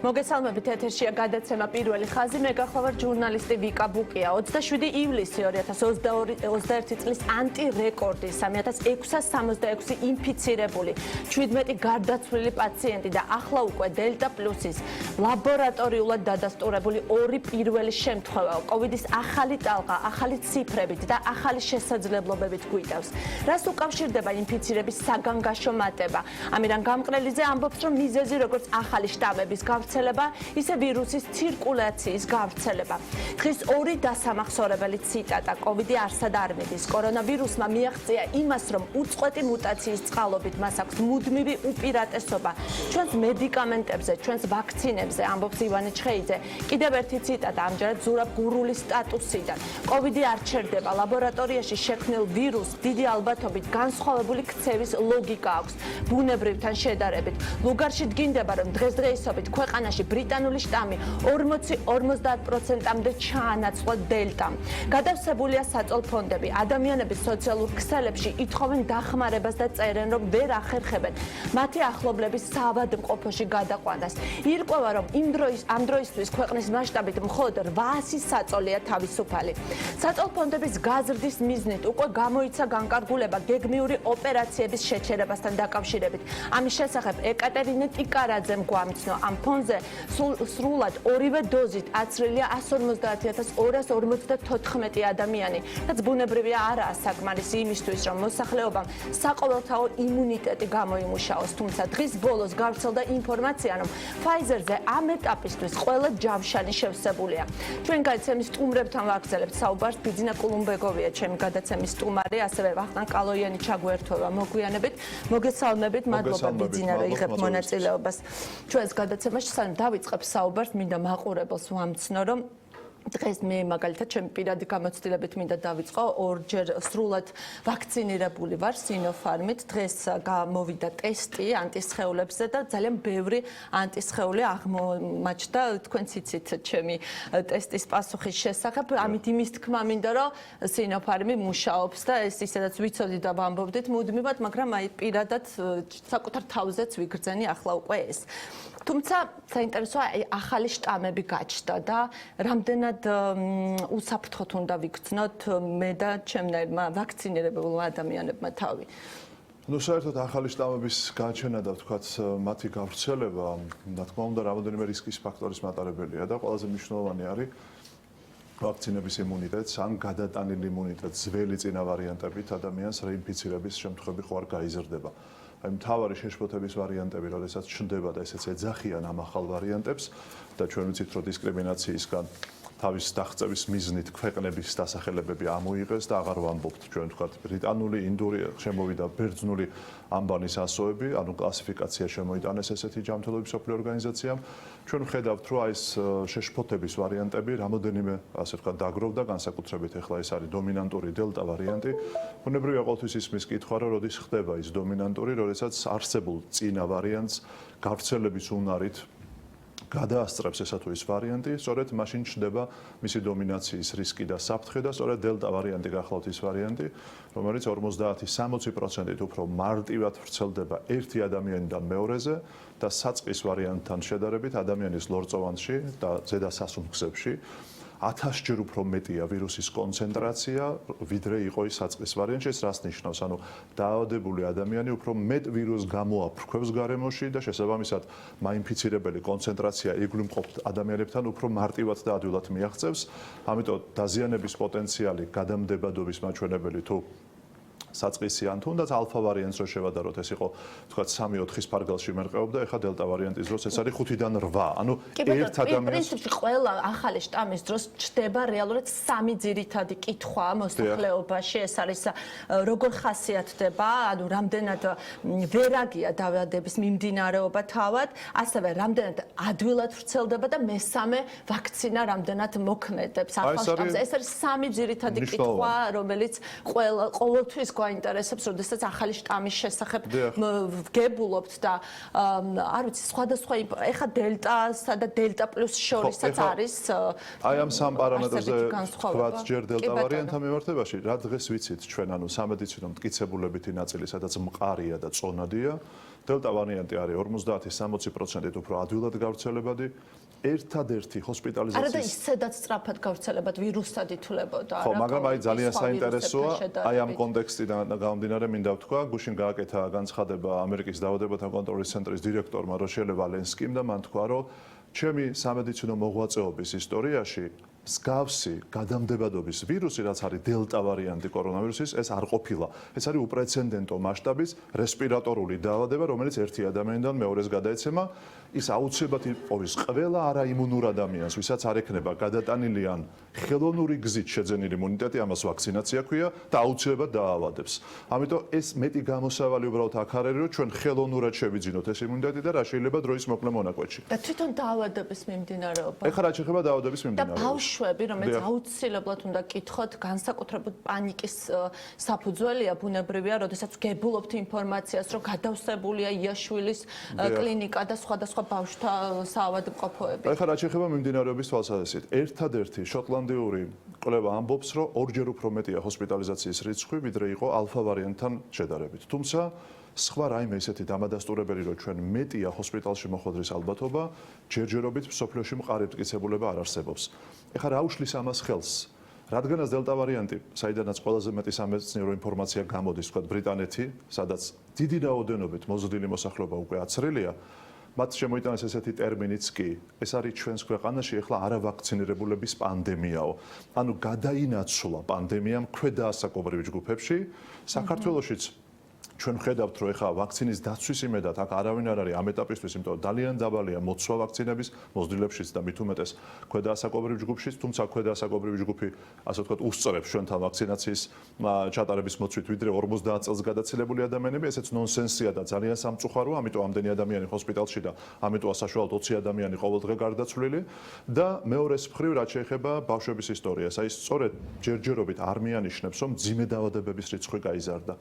მოგესალმებით, ეთერშია გადაცემა პირველი ხაზი. მე გახლავარ ჟურნალისტი ვიკა ბუკია. 27 ივლისი 2021 წლის ანტირეკორდი 3666 ინფიცირებული, 17 გარდაცვლილი პაციენტი და ახლა უკვე დელტა პლუსის ლაბორატორიულად დადასტურებული ორი პირველი შემთხვევა კოვიდის ახალი ტალღა, ახალი ციფრებით და ახალი შესაძლებლობებით გვიტევს. რას უკავშირდება ინფიცირების საგანგაშო მატება? ამირან გამყრელიძე ამბობს, რომ მიზეზი როგორც ახალი შტამების გავრცელება, ისე ვირუსის ცირკულაციის გავრცელება. დღეს ორი დასამახსოვრებელი ციტატა. კოვიდი არსად არ მიდის. კორონავირუსმა მიაღწია იმას, რომ უწყვეტი მუტაციის წყალობით მას აქვს მუდმივი უპირატესობა ჩვენს მედიკამენტებზე, ჩვენს ვაქცინებზე, ამბობს ივანე ჩხეიძე. კიდევ ერთი ციტატა, ამჯერად ზურაბ გურულის სტატუსიდან. კოვიდი არ ჩერდება, ლაბორატორიაში შექმნილ ვირუსს დიდი ალბათობით განსხვავებული ქცევის ლოგიკა აქვს. ბუნებრივთან შედარებით. ლუგარში დგინდება, რომ დღესდღეობით ქვეყანაში ბრიტანული შტამი 40-50%-მდე ჩაანაცვლა დელტამ. გადავსებულია საწოლ ფონდები. ადამიანების სოციალურ ქსელებში ითხოვენ დახმარებას და წერენ, რომ ვერ ახერხებენ მათი ახლობლების საავადმყოფოში გადაყვანას. ირკვევა, რომ ამ დროისთვის ქვეყნის მასშტაბით მხოლოდ 800 საწოლია თავისუფალი. საწოლ ფონდების გაზრდის მიზნით უკვე გამოიცა განკარგულება გეგმიური ოპერაციების შეჩერებასთან დაკავშირებით. ამის შესახებ ეკატერინე ტიკარაძემ გვამცნო. ამ ფონზე სრულად ორივე დოზით აცრილია 150254 ადამიანი, რაც ბუნებრივია არაა საკმარისი იმისთვის, რომ მოსახლეობამ საყოველთაო იმუნიტეტი გამოიმუშაოს. თუმცა დღის ბოლოს გავრცელდა ინფორმაცია, რომ Pfizer-ზე ამ ეტაპისთვის ყველა ჯავშანი შევსებულია. ჩვენ გადაცემის სტუმრებთან ვაგრძელებთ საუბარს. ბიძინა კულუმბეგოვია ჩემი გადაცემის სტუმარი, ასევე ვახტანგ კალოიანი ჩაგვერთვება. მოგვიანებით, მოგესალმებით, მადლობა ბიძინა, რომ იღებთ მონაწილეობას ჩვენს გადაცემაში. სანამ დავიწყებ საუბარს, მინდა მაყურებელს ვამცნო, რომ დღეს მე მაგალითად ჩემი პირადი გამოცდილებით მინდა დავიწყო, ორჯერ სრულად ვაქცინირებული ვარ სინოფარმით. დღეს გამოვიდა ტესტი ანტისხეულებზე და ძალიან ბევრი ანტისხეული აღმოჩნდა. თქვენ იცით ჩემი ტესტის პასუხის შესახებ. ამით იმის თქმა მინდა, რომ სინოფარმი მუშაობს და ეს ისედაც ვიცოდი და ვამბობდით მუდმივად, მაგრამ აი პირადად საკუთარ თავზეც ვიგრძენი ახლა უკვე ეს. თუმცა საინტერესოა ახალი შტამები გაჩნდა და რამდენად უსაფრთხოდ უნდა ვიქცნოთ მე და ჩემნაირმა ვაქცინირებულმა ადამიანებმა თავი. საერთოდ ახალი შტამების გაჩენა და ვთქვათ მათი გავრცელება, რა თქმა უნდა, რამოდენიმე რისკის ფაქტორის მატარებელია და ყველაზე მნიშვნელოვანი არის ვაქცინების იმუნიტეტს ან გადატანილი იმუნიტეტს ძველი წინა ვარიანტებით ადამიანს რეინფიცირების შემთხვევები ხო არ გაიზრდება. აი მთავარი შეშფოთების ვარიანტები, როდესაც ჩნდება და ესეც ეძახიან ამ ახალ ვარიანტებს და ჩვენ ვიცით, რომ დისკრიმინაციისგან თავის დაღწევის მიზნით ქვეყნების დასახელებები ამოიღეს და აღარ ვამბობთ ჩვენ ვთქვათ ბრიტანული, ინდური შემოვიდა ბერძნული ამბანის ასოები, ანუ კლასიფიკაცია შემოიტანეს ესეთი ჯანმრთელობის მსოფლიო ორგანიზაციამ. ჩვენ ვხედავთ, რომ აი ეს შეშფოთების ვარიანტები რამოდენიმე ასე ვთქვათ დაგროვდა, განსაკუთრებით ახლა ეს არის დომინანტური დელტა ვარიანტი. ბუნებრივია ყოველთვის ისმის კითხვა, რომ როდის ხდება ის დომინანტური, როდესაც არსებულ წინა ვარიანტს გავრცელების უნარით გადაასწრებს ესა თუ ის ვარიანტი, სწორედ მაშინ ჩნდება მისი დომინაციის რისკი და საფრთხე და სწორედ დელტა ვარიანტი გახლავთ ის ვარიანტი, რომელიც 50-60%-ით უფრო მარტივად ვრცელდება ერთი ადამიანიდან მეორეზე და საწყის ვარიანტთან შედარებით ადამიანის ლორწოვანში და ზედა სასუნთქსებში 1000-ჯერ უფრო მეტია ვირუსის კონცენტრაცია, ვიდრე იყო ის საწყის ვარიანტში. ეს რას ნიშნავს? ანუ დაავადებული ადამიანი უფრო მეტ ვირუსს გამოაფრქვევს გარემოში და შესაბამისად მაინფიცირებელი კონცენტრაცია იგულიმყოფ ადამიანებთან უფრო მარტივად და ადვილად მიაღწევს. ამიტომ დაზიანების პოტენციალი, გადამდებადობის მაჩვენებელი თუ საწყისი ან თუნდაც ალფა ვარიანტს რო შევადაროთ, ეს იყო თქვათ 3-4-ის ფარგლებში მერყეობდა, ეხლა დელტა ვარიანტის დროს ეს არის 5-დან 8. ანუ ერთ ადამიანს პრინციპში ყველა ახალი შტამის დროს ჩდება რეალურად 3 ძირითადი კითხვა მოსახლეობაში. ეს არის როგორ ხასიათდება, ანუ რამდენად ვერაგია დაავადების მიმდინარეობა თავად, ასევე რამდენად ადვილად ვრცელდება და მესამე ვაქცინა რამდენად მოქმედებს ახალ შტამზე. ეს არის 3 ძირითადი კითხვა, რომელიც ყოველთვის გვაინტერესებს, როდესაც ახალი შტამის შესახებ დიახ. ვგებულობთ და არ ვიცი, სხვადასხვა ეხა დელტასა და დელტა პლუს შორისაც ეხა არის აი ამ სამ პარამეტრზე არსებითი განსხვავება. ვთქვათ ჯერ კი, დელტა ბატონო. ვარიანტთან მიმართებაში, რა დღეს ვიცით ჩვენ, ანუ სამედიცინო მტკიცებულებითი ნაწილი, სადაც მყარია და წონადია, დელტა ვარიანტი არის 50-60%-ით უფრო ადვილად გავრცელებადი. ერთადერთი არა და ჰოსპიტალიზაციის ისედაც სწრაფად გავრცელებად ვირუსად ითვლებოდა ხო, მაგრამ აი ძალიან სხვა საინტერესოა, ვირუსებთან აი ამ შედარებით. კონტექსტიდან გამომდინარე მინდა ვთქვა, გუშინ გააკეთა განცხადება ამერიკის დაავადებათა კონტროლის ცენტრის დირექტორმა როშელე ვალენსკიმ და მან თქვა, რომ ჩემი სამედიცინო მოღვაწეობის ისტორიაში მსგავსი გადამდებადობის ვირუსი, რაც არის დელტა ვარიანტი კორონავირუსის, ეს არ ყოფილა. ეს არის უპრეცედენტო მასშტაბის რესპირატორული დაავადება, რომელიც ერთი ადამიანიდან მეორეს გადაეცემა. ის აუცილებლად იპოვის ყველა არაიმუნურ ადამიანს, ვისაც არ ექნება გადატანილი ან ხელოვნური გზით შეძენილი იმუნიტეტი, ამას ვაქცინაცია ქვია და აუცილებლად დაავადებს. ამიტომ ეს მეტი გამოსავალი უბრალოდ აქ არის, რომ ჩვენ ხელოვნურად შევიძინოთ ეს იმუნიტეტი და რა შეიძლება დროის მოკლე მონაკვეთში. და თვითონ დაავადების მიმდინარეობა. ეხლა რა შეიძლება დაავადების და მიმდინარეობა? ბავშვები, რომელიც დიახ. აუცილებლად უნდა კითხოთ, განსაკუთრებით პანიკის საფუძველია, ბუნებრივია, როდესაც გებულობთ ინფორმაციას, რომ გადავსებულია იაშვილის კლინიკა და სხვადასხვა ბავშვთა საავადმყოფოები. ეხლა რა შეიძლება მიმდინარეობის თვალსაზრისით? ერთადერთი შოტლანდიური კვლევა ამბობს, რომ ორჯერ უფრო მეტია ჰოსპიტალიზაციის რიცხვი, ვიდრე იყო ალფა ვარიანტთან შედარებით. თუმცა სხვა რაიმე ისეთი დამადასტურებელი, რომ ჩვენ მეტია ჰოსპიტალში მოხვედრის ალბათობა, ჯერჯერობით მსოფლიოში მყარი მტკიცებულება არ არსებობს. ეხლა რა უშლის ამას ხელს? რადგანაც დელტა ვარიანტი, საიდანაც ყველაზე მეტი სამეცნიერო ინფორმაცია გამოდის, თქვა ბრიტანეთი, სადაც დიდი რაოდენობით მოზრდილი მოსახლეობა უკვე აცრელია, მათ შემოიტანეს ესეთი ტერმინიც კი, ეს არის ჩვენს ქვეყანაში ახლა არავაქცინირებულების პანდემიაო. ანუ გადაინაცვლა პანდემიამ ქვედაასაკობრივ ჯგუფებში, საქართველოშიც ჩვენ ხედავთ, რომ ეხლა ვაქცინის დაცვის იმედად აქ არავინ არ არის ამ ეტაპისთვის, იმიტომ რომ ძალიან დაბალია მოცვა ვაქცინების მოზრდილებშიც და მით უმეტეს ქვედაასაკობრივ ჯგუფშიც, თუმცა ქვედაასაკობრივი ჯგუფი, ასე ვთქვათ, უსწრებს ჩვენთან ვაქცინაციის ჩატარების მოწვით, ვიდრე 50 წელს გადაცილებული ადამიანები, ესეც ნონსენსია და ძალიან სამწუხაროა, ამიტომ ამდენი ადამიანი ჰოსპიტალში და ამიტომა საშუალოდ 20 ადამიანი ყოველდღე გარდაცვლილი და მეორეს მხრივ რაც შეეხება ბავშვების ისტორიას, აი სწორედ ჯერჯერობით არ მიანიშნებს, რომ მძიმე დაავადებების რიცხვი გაიზარდა.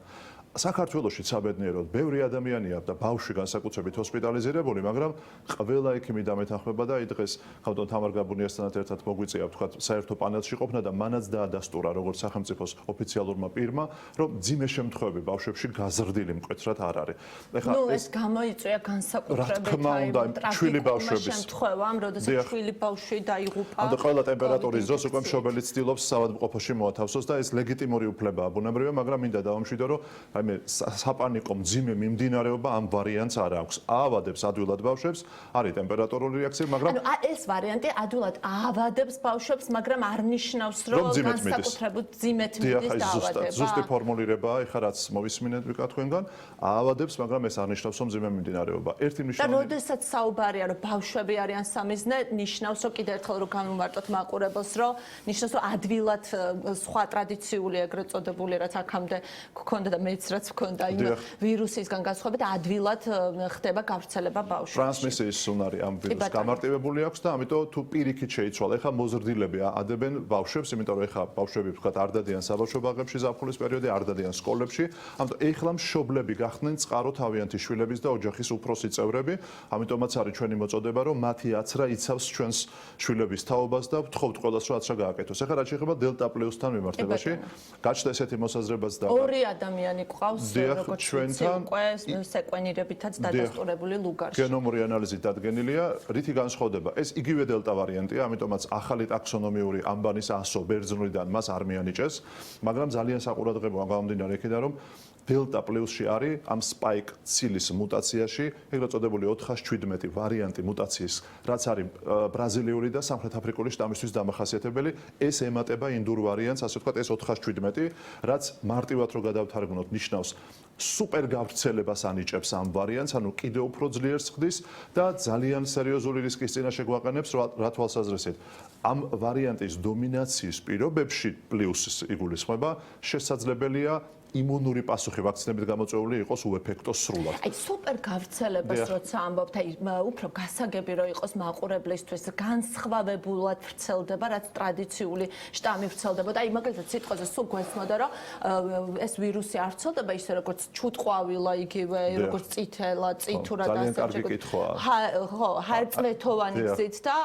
საქართველოში საბედნიეროდ ბევრი ადამიანია და ბავშვი განსაკუთრებით ჰოსპიტალიზირებული, მაგრამ ყველა ექიმი დამეთანხმება და აი დღეს ხავდონ თამარ გაბუნიასთანაც ერთად მოგვიწია ვთქვათ საერთო პანელში ყოფნა და მანაც დაადასტურა როგორც სახელმწიფოს ოფიციალურმა პირმა, რომ მძიმე შემთხვევები ბავშვებში გაზრდილი მკვეთრად არ არის. ეხლა ეს გამოიწვია განსაკუთრებით ჩვილი ბავშვების შემთხვევამ, როდესაც ჩვილი ბავშვი დაიღუპა. ანუ ყველა ტემპერატურის დროს უკვე მშობელი ცდილობს საავადმყოფოში მოათავსოს და ეს ლეგიტიმური უფლებაა ბუნებრივია, მაგრამ მინდა დავამშვიდო, რომ აი მე საპანიკო მძიმე მიმდინარეობა ამ ვარიანტს არ აქვს. აავადებს ადვილად ბავშვებს, არის ტემპერატურული რეაქცია, მაგრამ ანუ ეს ვარიანტი ადვილად აავადებს ბავშვებს, მაგრამ არ ნიშნავს, რომ განსაკუთრებით მძიმედ მიდის დაავადება. ზუსტი ფორმულირებაა, ეხლა რაც მოვისმინეთ ვიკა თქვენგან, აავადებს, მაგრამ ეს არ ნიშნავს, რომ მძიმე მიმდინარეობა. ერთი და მნიშვნელოვანი როდესაც საუბარია, რომ ბავშვები არიან სამიზნე, ნიშნავს, რომ კიდევ ერთხელ რომ გამოვარტოთ მაყურებელს, რომ ნიშნავს, რომ ადვილად სხვა ტრადიციული ეგრეთ წოდებული, რაც აქამდე გქონდა და მეც რაც გქონდა იმ ვირუსისგან განსხვავებით, ადვილად ხდება გავრცელება ბავშვებში. ტრანსმისიის უნარი ამ ვირუსს გამარტივებული აქვს და ამიტომ თუ პირიქით შეიცვალა, ეხლა მოზრდილები ადებენ ბავშვებს, იმიტომ რომ ეხლა ბავშვები ვთქვათ არ დადიან საბავშვო ბაღებში ზაფხულის პერიოდში, არ დადიან სკოლებში, ამიტომ ეხლა მშობლები გახდნენ წყარო თავიანთი შვილების და ოჯახის უფროსი წევრები, ამიტომაც არის ჩვენი მოწოდება, რომ მათი აცრა იცავს ჩვენს შვილების თაობას და ვთხოვთ ყველას, რომ აცრა გააკეთოს. ეხლა რაც შეეხება დელტა პლუსთან მიმართებაში, გაჩნდა ესეთი მოსაზრებაც და ორი ადამიანი ყავს, როგორც ჩვენთან უკვე სეკვენირებითაც დადასტურებული ლუგარში. გენომური ანალიზით დადგენილია, რითი განსხვავდება. ეს იგივე დელტა ვარიანტია, ამიტომაც ახალი ტაქსონომიური ამბანის ასო ბერძნულიდან მას არ მიანიჭეს, მაგრამ ძალიან საყურადღებოა გამომდინარე იქიდან, რომ დელტა პლუსში არის ამ სპაიკ ცილის მუტაციაში, ეგრეთ წოდებული 417 ვარიანტი მუტაციის, რაც არის ბრაზილიური და სამხრეთ აფრიკული შტამისთვის დამახასიათებელი, ეს ემატება ინდურ ვარიანტს, ასე ვთქვათ, ეს 417, რაც მარტივად რო გადავთარგმნოთ, ნიშნავს სუპერ გავრცელებას ანიჭებს ამ ვარიანტს, ანუ კიდევ უფრო ძლიერს ხდის და ძალიან სერიოზული რისკის წინაშე გვაყენებს, რა თვალსაზრისით. ამ ვარიანტის დომინაციის პირობებში პლუსს იგულისხმება, შესაძლებელია იმუნური პასუხი ვაქცინებით გამოწვეული იყოს უეფექტო სრულად. აი სუპერ გავრცელებას როცა ამბობთ, აი უფრო გასაგები რომ იყოს მაყურებლისთვის განსხვავებულად ვრცელდება, რაც ტრადიციული შტამი ვრცელდებოდა. აი მაგალითად სიტყვაზე სულ გვესმოდა რომ ეს ვირუსი არ ვრცელდება ისე როგორც ჩუტყვავილა იგივე, როგორც წითელა, წითურად ძალიან კარგი კითხვაა. ხო, ჰაერწმეთოვანი გზით და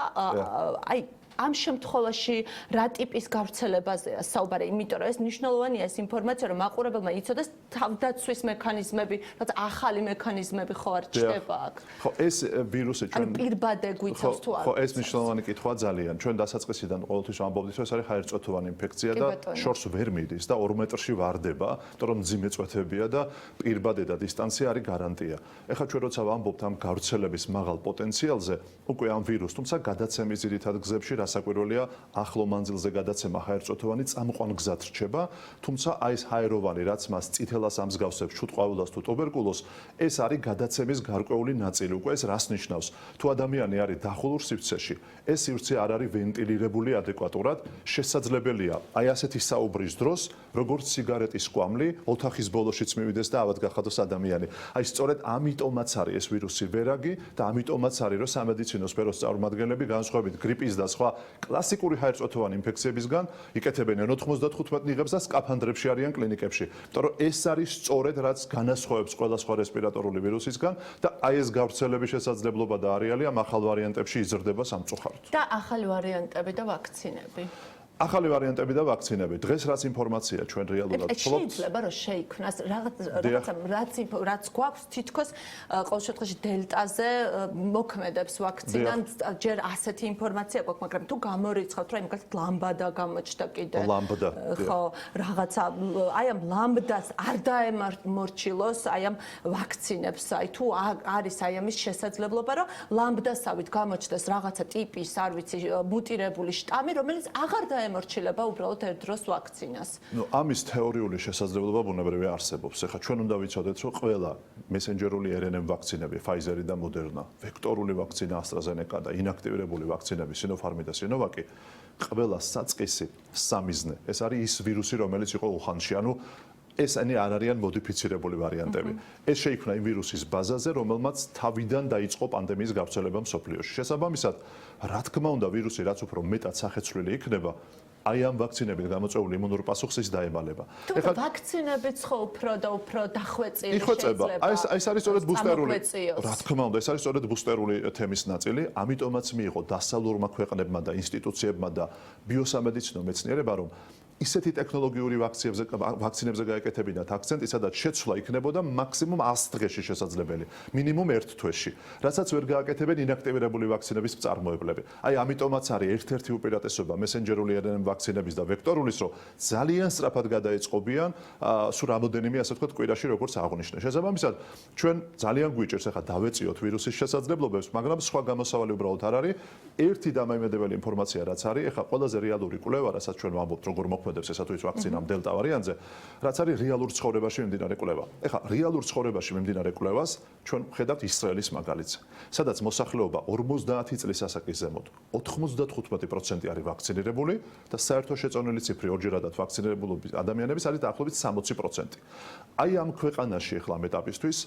აი ამ შემთხვევაში რა ტიპის გავრცელებაზეა საუბარი, იმიტომ რომ ეს მნიშვნელოვანია ეს ინფორმაცია, რომ მაყურებელმა იცოდეს თავდაცვის მექანიზმები, რაც ახალი მექანიზმები ხო არ ჩდება აქ. ხო, ეს ვირუსი ჩვენ პირბადე გვიცავს თუ არა? ხო, ეს მნიშვნელოვანი კითხვაა ძალიან. ჩვენ დასაწყისიდან ყოველთვის ვამბობდით, რომ ეს არის ჰაერწვეთოვანი ინფექცია და შორს ვერ მიდის და 2 მეტრში ვარდება, იმიტომ რომ მძიმე წვეთებია და პირბადე და დისტანცია არის გარანტია. ეხლა ჩვენ როცა ვამბობთ ამ გავრცელების მაღალ პოტენციალზე, უკვე ამ ვირუსს, თუმცა გადაცემის ძირითად გზებში რასაკვირველია, ახლო მანძილზე გადაცემა ჰაერწვეთოვანი წამყვან გზად რჩება, თუმცა აი ეს ჰაეროვანი, რაც მას წითელას ამსგავსებს, ჩუტყვავილას თუ ტუბერკულოზს, ეს არის გადაცემის გარკვეული ნაწილი. უკვე ეს რას ნიშნავს? თუ ადამიანი არის დახულურ სივრცეში, ეს სივრცე არ არის ვენტილირებული ადეკვატურად, შესაძლებელია აი ასეთი საუბრის დროს, როგორც სიგარეტის კვამლი, ოთახის ბოლოშიც მივიდეს და ავად გახადოს ადამიანი. აი სწორედ ამიტომაც არის ეს ვირუსი ვერაგი და ამიტომაც არის, რომ სამედიცინო სფეროს წარმომადგენლები განსხვავებით გრიპის და სხვა კლასიკური ჰაერწვეთოვანი ინფექციებისგან იკეთებენ 95 ნიღებს და სკაფანდრებში არიან კლინიკებში. იმიტომ რომ ეს არის სწორედ რაც განასხვავებს ყველა სხვა რესპირატორული ვირუსისგან და აი ეს გავრცელების შესაძლებლობა და არეალი ამ ახალ ვარიანტებში იზრდება სამწუხაროდ. და ახალი ვარიანტები და ვაქცინები. ახალი ვარიანტები და ვაქცინები. დღეს რაც ინფორმაცია ჩვენ რეალურად ვთხოვთ. შეიძლება რომ შეიქმნას რაც გვაქვს თითქოს ყოველ შემთხვევაში დელტაზე მოქმედებს ვაქცინამ ჯერ ასეთი ინფორმაცია გვაქვს, მაგრამ თუ გამორიცხავთ რომ მაგალითად ლამბადა გამოჩნდა კიდე. ლამბდა. ხო, რაღაცა აი ამ ლამბდას არ დაემორჩილოს აი ამ ვაქცინებს. აი თუ არის აი ამის შესაძლებლობა რომ ლამბდასავით გამოჩნდეს რაღაცა ტიპის, არ ვიცი, მუტირებული შტამი, რომელიც აღარ ემორჩილება უბრალოდ ერთ დროს ვაქცინას. ამის თეორიული შესაძლებლობა ბუნებრივია არსებობს. ეხლა ჩვენ უნდა ვიცოდეთ, რომ ყველა მესენჯერული RNA ვაქცინები, Pfizer-ი და Moderna, ვექტორული ვაქცინა AstraZeneca და ინაქტივირებული ვაქცინები Sinopharm და Sinovac, ყველა საწყისი სამიზნე. ეს არის ის ვირუსი, რომელიც იყო უხანში, ანუ ესენი არ არიან მოდიფიცირებული ვარიანტები. ეს შეიქმნა იმ ვირუსის ბაზაზე, რომელმაც თავიდან დაიწყო პანდემიის გავრცელება მსოფლიოში. შესაბამისად, რა თქმა უნდა, ვირუსი რაც უფრო მეტად სახეცვლილი იქნება, აი ამ ვაქცინებით გამოწვეული იმუნური პასუხს ის დაემალება. ეხლა ვაქცინებიც ხო უფრო და უფრო დახვეწილი შეიძლება. აი ეს არის სწორედ ბუსტერული. რა თქმა უნდა, ეს არის სწორედ ბუსტერული თემის ნაწილი. ამიტომაც მიიღო დასავლურმა ქვეყნებმა და ინსტიტუციებმა და ბიოსამედიცინო მეცნიერებმა, რომ ისეთი ტექნოლოგიური ვაქცინებზე გაეკეთებინათ აქცენტი, სადაც შეცვლა იქნებოდა მაქსიმუმ 100 დღეში შესაძლებელი, მინიმუმ 1 თვეში, რასაც ვერ გააკეთებენ ინაქტივირებული ვაქცინების მწარმოებლები. აი ამიტომაც არის ერთ-ერთი უპირატესობა მესენჯერული RNA ვაქცინების და ვექტორულის, რომ ძალიან სწრაფად გადაეწყობიან სულ რამოდენიმე ასე ვთქვათ კვირაში, როგორც აღნიშნე. შესაბამისად, ჩვენ ძალიან გვიჭირს ახლა დავეწიოთ ვირუსის შესაძლებლობებს, მაგრამ სხვა გამოსავალი უბრალოდ არ არის. ერთი დამაიმედებელი ინფორმაცია რაც არის, ახლა ყველაზე რეალური კვლევა, რასაც ჩვენ ვამბობთ, როგორ მოქმედებს ესა თუ ის ვაქცინამ დელტა ვარიანტზე, რაც არის რეალურ ცხოვრებაში მიმდინარე კვლევა. ეხლა რეალურ ცხოვრებაში მიმდინარე კვლევას ჩვენ ვხედავთ ისრაელის მაგალითზე, სადაც მოსახლეობა 50 წლის ასაკის ზემოთ 95% არის ვაქცინირებული და საერთო შეწონილი ციფრი ორჯერადად ვაქცინირებული ადამიანების არის დაახლოებით 60%. აი ამ ქვეყანაში ეხლა ამ ეტაპისთვის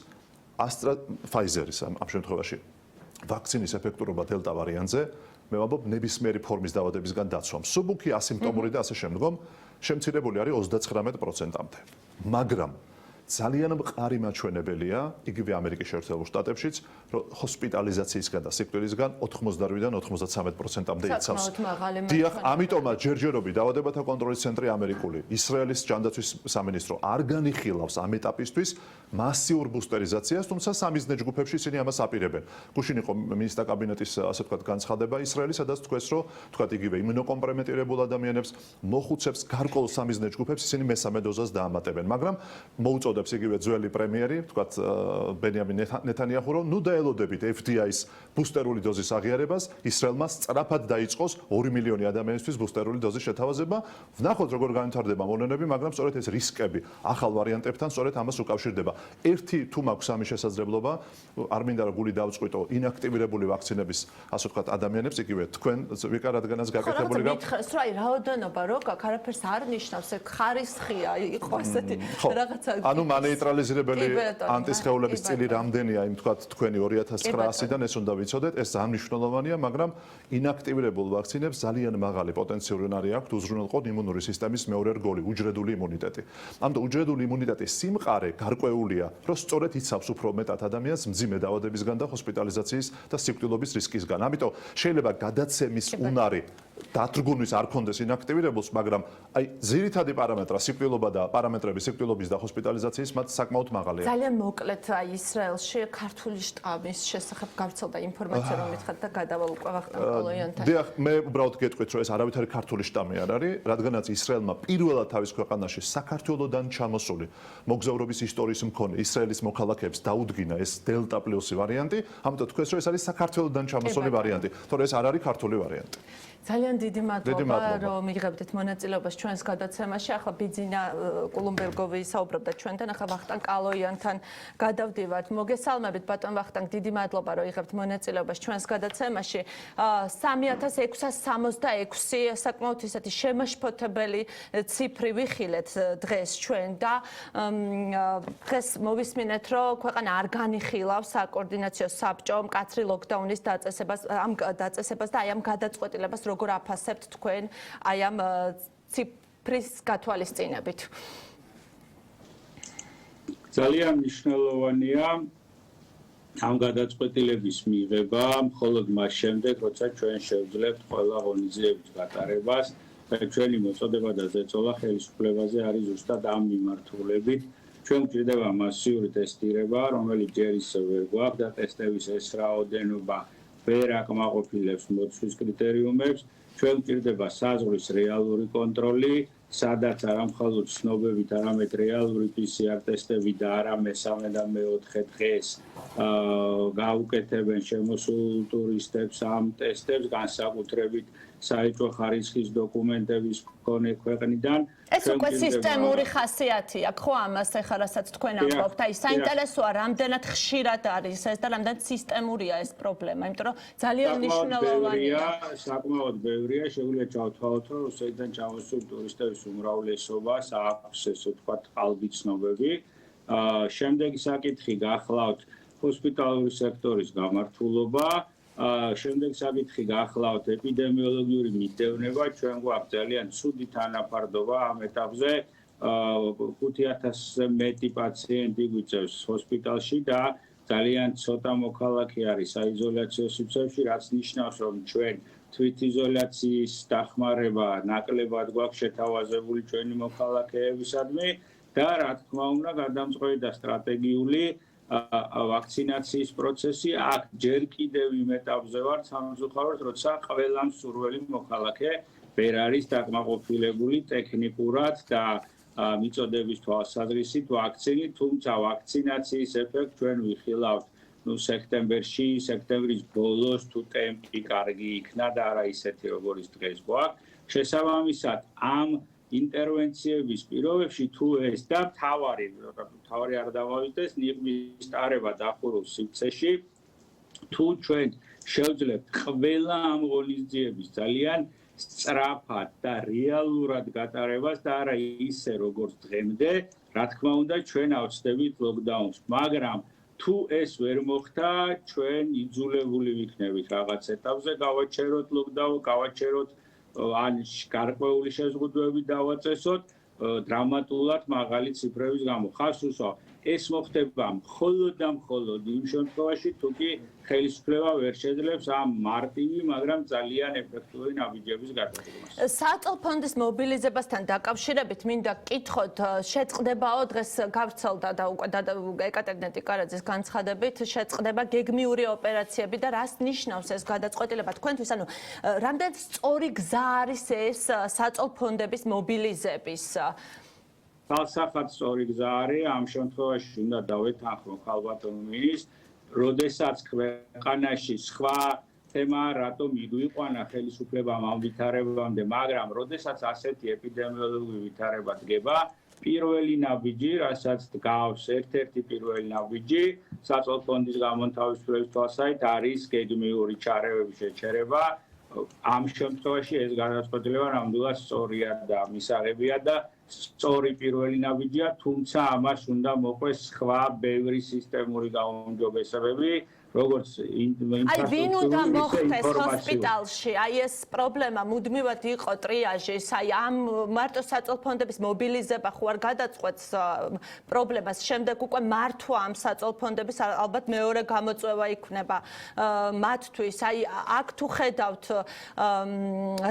Pfizer-ის ამ შემთხვევაში ვაქცინის ეფექტურობა დელტა ვარიანტზე მე ვამბობ ნებისმიერი ფორმის დაავადებისგან დაცვამ. სუბუქი, ასიმპტომური და ასე შემდგომ შემცირებული არის 29%-მდე. მაგრამ ძალიან მყარი მაჩვენებელია, იგივე ამერიკის შეერთებულ შტატებშიც, რომ ჰოსპიტალიზაციისგან და სიკვდილისგან 88-დან 93%-მდე იცავს. დიახ, ამიტომაც ჯერჯერობით დაავადებათა კონტროლის ცენტრი ამერიკული, ისრაელის ჯანდაცვის სამინისტრო არ განიხილავს ამ ეტაპისთვის მასიურ ბუსტერიზაციას, თუმცა სამიზნე ჯგუფებში ისინი ამას აპირებენ. გუშინ იყო მინისტრთა კაბინეტის ასე ვთქვათ განცხადება ისრაელის, სადაც თქვეს, რომ ვთქვათ იგივე იმუნოკომპრომეტირებულ ადამიანებს, მოხუცებს, გარკვეულ სამიზნე ჯგუფებს ისინი მესამე დოზას დაამატებენ, მაგრამ მოუწოდეთ უწოდებს იგივე ძველი პრემიერი, თქვათ ბენიამინ ნეთანიაჰუ, რომ ნუ დაელოდებით FDI-ის ბუსტერული დოზის აღიარებას, ისრაელმა სწრაფად დაიწყოს 2 მილიონი ადამიანისთვის ბუსტერული დოზის შეთავაზება. ვნახოთ როგორ განვითარდება მოვლენები, მაგრამ სწორედ ეს რისკები ახალ ვარიანტებთან სწორედ ამას უკავშირდება. ერთი თუ მაქვს ამის შესაძლებლობა, არ მინდა რომ გული დავწყვიტო ინაქტივირებული ვაქცინების, ასე ვთქვათ, ადამიანებს, იგივე თქვენ ვიკა რადგანაც გაკეთებული გაქვთ. მითხრას, რომ აი რაოდენობა რო გაქვს, არაფერს არ ნიშნავს, ეგ ხარისხია იყო ასეთი რაღაცა. ანუ მანეიტრალიზირებელი ანტისხეულების წილი რამდენია, იმ თქვათ თქვენი 2900-დან ეს უნდა ვიცოდეთ, ეს ძალიან მნიშვნელოვანია, მაგრამ ინაქტივირებულ ვაქცინებს ძალიან მაღალი პოტენციური აქვს უზრუნველყოთ იმუნური სისტემის მეორე რგოლი, უჯრედული იმუნიტეტი. ამიტომ უჯრედული იმუნიტეტის სიმყარე გარკვეულია, რომ სწორედ იცავს უფრო მეტად ადამიანს მძიმე დაავადებისგან და ჰოსპიტალიზაციის და სიკვდილობის რისკისგან. ამიტომ შეიძლება გადაცემის უნარი დათრგუნვის არ კონდეს ინაქტივირებულს, მაგრამ აი ძირითადი პარამეტრა სიკვდილობა და პარამეტრები სიკვდილობის და ჰოსპიტალიზაციის მათ საკმაოდ მაღალია. ძალიან მოკლედ აი ისრაელში ქართული შტაბის შესახებ გავრცელდა ინფორმაცია, რომ მითხართ და გადავალ უკვე ვახტანგ კოლოიანთან. დიახ, მე უბრალოდ გეტყვით, რომ ეს არავითარი ქართული შტამი არ არის, რადგანაც ისრაელმა პირველად თავის ქვეყანაში საქართველოდან ჩამოსული მოგზაურობის ისტორიის მქონე ისრაელის მოქალაქეებს დაუდგინა ეს დელტა პლუსი ვარიანტი, ამიტომ თქვენს რომ ეს არის საქართველოდან ჩამოსული ვარიანტი, თორე ეს არ არის ქართული ვარიანტი. ძალიან დიდი მადლობა, რომ მიიღებდით მონაწილეობას ჩვენს გადაცემაში. ახლა ბიძინა კულუმბერგოვი საუბრობდა ჩვენთან, ახლა ვახტანგ კალოიანთან გადავდივართ. მოგესალმებით ბატონ ვახტანგ, დიდი მადლობა, რომ იღებთ მონაწილეობას ჩვენს გადაცემაში. 3666 საკმაოდ ისეთი შემაშფოთებელი ციფრი ვიხილეთ დღეს ჩვენ და დღეს მოვისმინეთ, რომ ქვეყანა არ განიხილავს საკოორდინაციო საბჭო მკაცრი ლოკდაუნის დაწესებას და აი ამ გადაწყვეტილებას როგორ აფასებთ თქვენ აი ამ ციფრის გათვალისწინებით? ძალიან მნიშვნელოვანია ამ გადაწყვეტილების მიღება მხოლოდ მას შემდეგ, როცა ჩვენ შევძლებთ ყველა ღონისძიების გატარებას და ჩვენი მოწოდება და ზეწოლა ხელისუფლებაზე არის ზუსტად ამ მიმართულებით. ჩვენ გვჭირდება მასიური ტესტირება, რომელიც ჯერ ისევ ვერ გვაქვს და ტესტების ეს რაოდენობა ვერ აკმაყოფილებს მოცვის კრიტერიუმებს. ჩვენ გვჭირდება საზღვრის რეალური კონტროლი, სადაც არა მხოლოდ ცნობებით, არამედ რეალური PCR ტესტები და არა მესამე და მეოთხე დღეს გაუკეთებენ შემოსულ ტურისტებს ამ ტესტებს, განსაკუთრებით საერთო ხარისხის დოკუმენტების მქონე ქვეყნიდან. ეს უკვე სისტემური ხასიათია, ხო ამას ეხლა რასაც თქვენ ამბობთ, აი საინტერესოა რამდენად ხშირად არის ეს და რამდენად სისტემურია ეს პრობლემა, იმიტომ რომ ძალიან მნიშვნელოვანია. საკმაოდ ბევრია, შეგვიძლია ჩავთვალოთ, რომ რუსეთიდან ჩამოსულ ტურისტების უმრავლესობას აქვს ესე ვთქვათ ყალბი ცნობები. შემდეგი საკითხი გახლავთ ჰოსპიტალური სექტორის გამართულობა. შემდეგ საკითხი გახლავთ ეპიდემიოლოგიური მიტევნება, ჩვენ გვაქვს ძალიან ცუდი თანაფარდობა ამ ეტაპზე. 5000-ზე მეტი პაციენტი გვიწევს ჰოსპიტალში და ძალიან ცოტა მოქალაქე არის საიზოლაციო სივრცეებში, რაც ნიშნავს, რომ ჩვენ თვითიზოლაციის დახმარება ნაკლებად გვაქვს შეთავაზებული ჩვენი მოქალაქეებისადმი და რა თქმა უნდა გადამწყვეტი და სტრატეგიული ვაქცინაციის პროცესი აქ ჯერ კიდევ იმ ეტაპზე ვართ სამწუხაროდ, როცა ყველა მსურველი მოქალაქე ვერ არის დაკმაყოფილებული ტექნიკურად და მიწოდების თვალსაზრისით ვაქცინით, თუმცა ვაქცინაციის ეფექტ ჩვენ ვიხილავთ სექტემბერში, სექტემბრის ბოლოს თუ ტემპი კარგი იქნა და არა ისეთი როგორც დღეს გვაქვს. შესაბამისად ამ ინტერვენციების პირობებში თუ ეს და თავარი არ დავავიდეს ნიღბის ტარება დახურულ სივრცეში თუ ჩვენ შევძლებთ ყველა ამ ღონისძიების ძალიან სწრაფად და რეალურად გატარებას და არა ისე როგორც დღემდე, რა თქმა უნდა ჩვენ ავწდებით ლოკდაუნს, მაგრამ თუ ეს ვერ მოხდა, ჩვენ იძულებული ვიქნებით რაღაც ეტაპზე გავაჩეროთ ლოკდაუნი, გავაჩეროთ ან გარკვეული შეზღუდვები დავაწესოთ დრამატულად მაღალი ციფრების გამო. ხარს უსვა, ეს მოხდება მხოლოდ და მხოლოდ იმ შემთხვევაში, თუ კი ხელისუფლება ვერ შეძლებს ამ მარტივი, მაგრამ ძალიან ეფექტური ნაბიჯების გატარებას. საწყო ფონდის მობილიზებასთან დაკავშირებით მინდა გკითხოთ, შეწყდებაო დღეს გავრცელდა და უკვე ეკატერინე კარაძის განცხადებით შეწყდება გეგმიური ოპერაციები და რას ნიშნავს ეს გადაწყვეტილება თქვენთვის, ანუ რამდენად სწორი გზა არის ეს საწყო ფონდების მობილიზების? თალსახად სწორი გზა არის, ამ შემთხვევაში უნდა დავეთანხმო ხალბატონ მინისტრს, როდესაც ქვეყანაში სხვა თემა რატომ იგვიყვანა ხელისუფლებამ ამ ვითარებამდე, მაგრამ როდესაც ასეთი ეპიდემიოლოგიური ვითარება დგება, პირველი ნაბიჯი, რასაც დგავს ერთ-ერთი პირველი ნაბიჯი, საწოლ ფონდის გამონთავისუფლების თვალსაჩინო არის გეგმიური ჩარევების შეჩერება. ამ შემთხვევაში ეს გადაწყვეტილება ნამდვილად სწორია და მისაღებია და სწორი პირველი ნაბიჯია, თუმცა ამას უნდა მოყვეს სხვა ბევრი სისტემური გაუმჯობესებები, როგორც ვინ უნდა მოხდეს ჰოსპიტალში? ეს პრობლემა მუდმივად იყო ტრიაჟის, ამ მარტო საწოლფონდების მობილიზება ხო არ გადაწყვეტს პრობლემას, შემდეგ უკვე მართვა ამ საწოლფონდების ალბათ მეორე გამოწვევა იქნება მათთვის. აქ თუ ხედავთ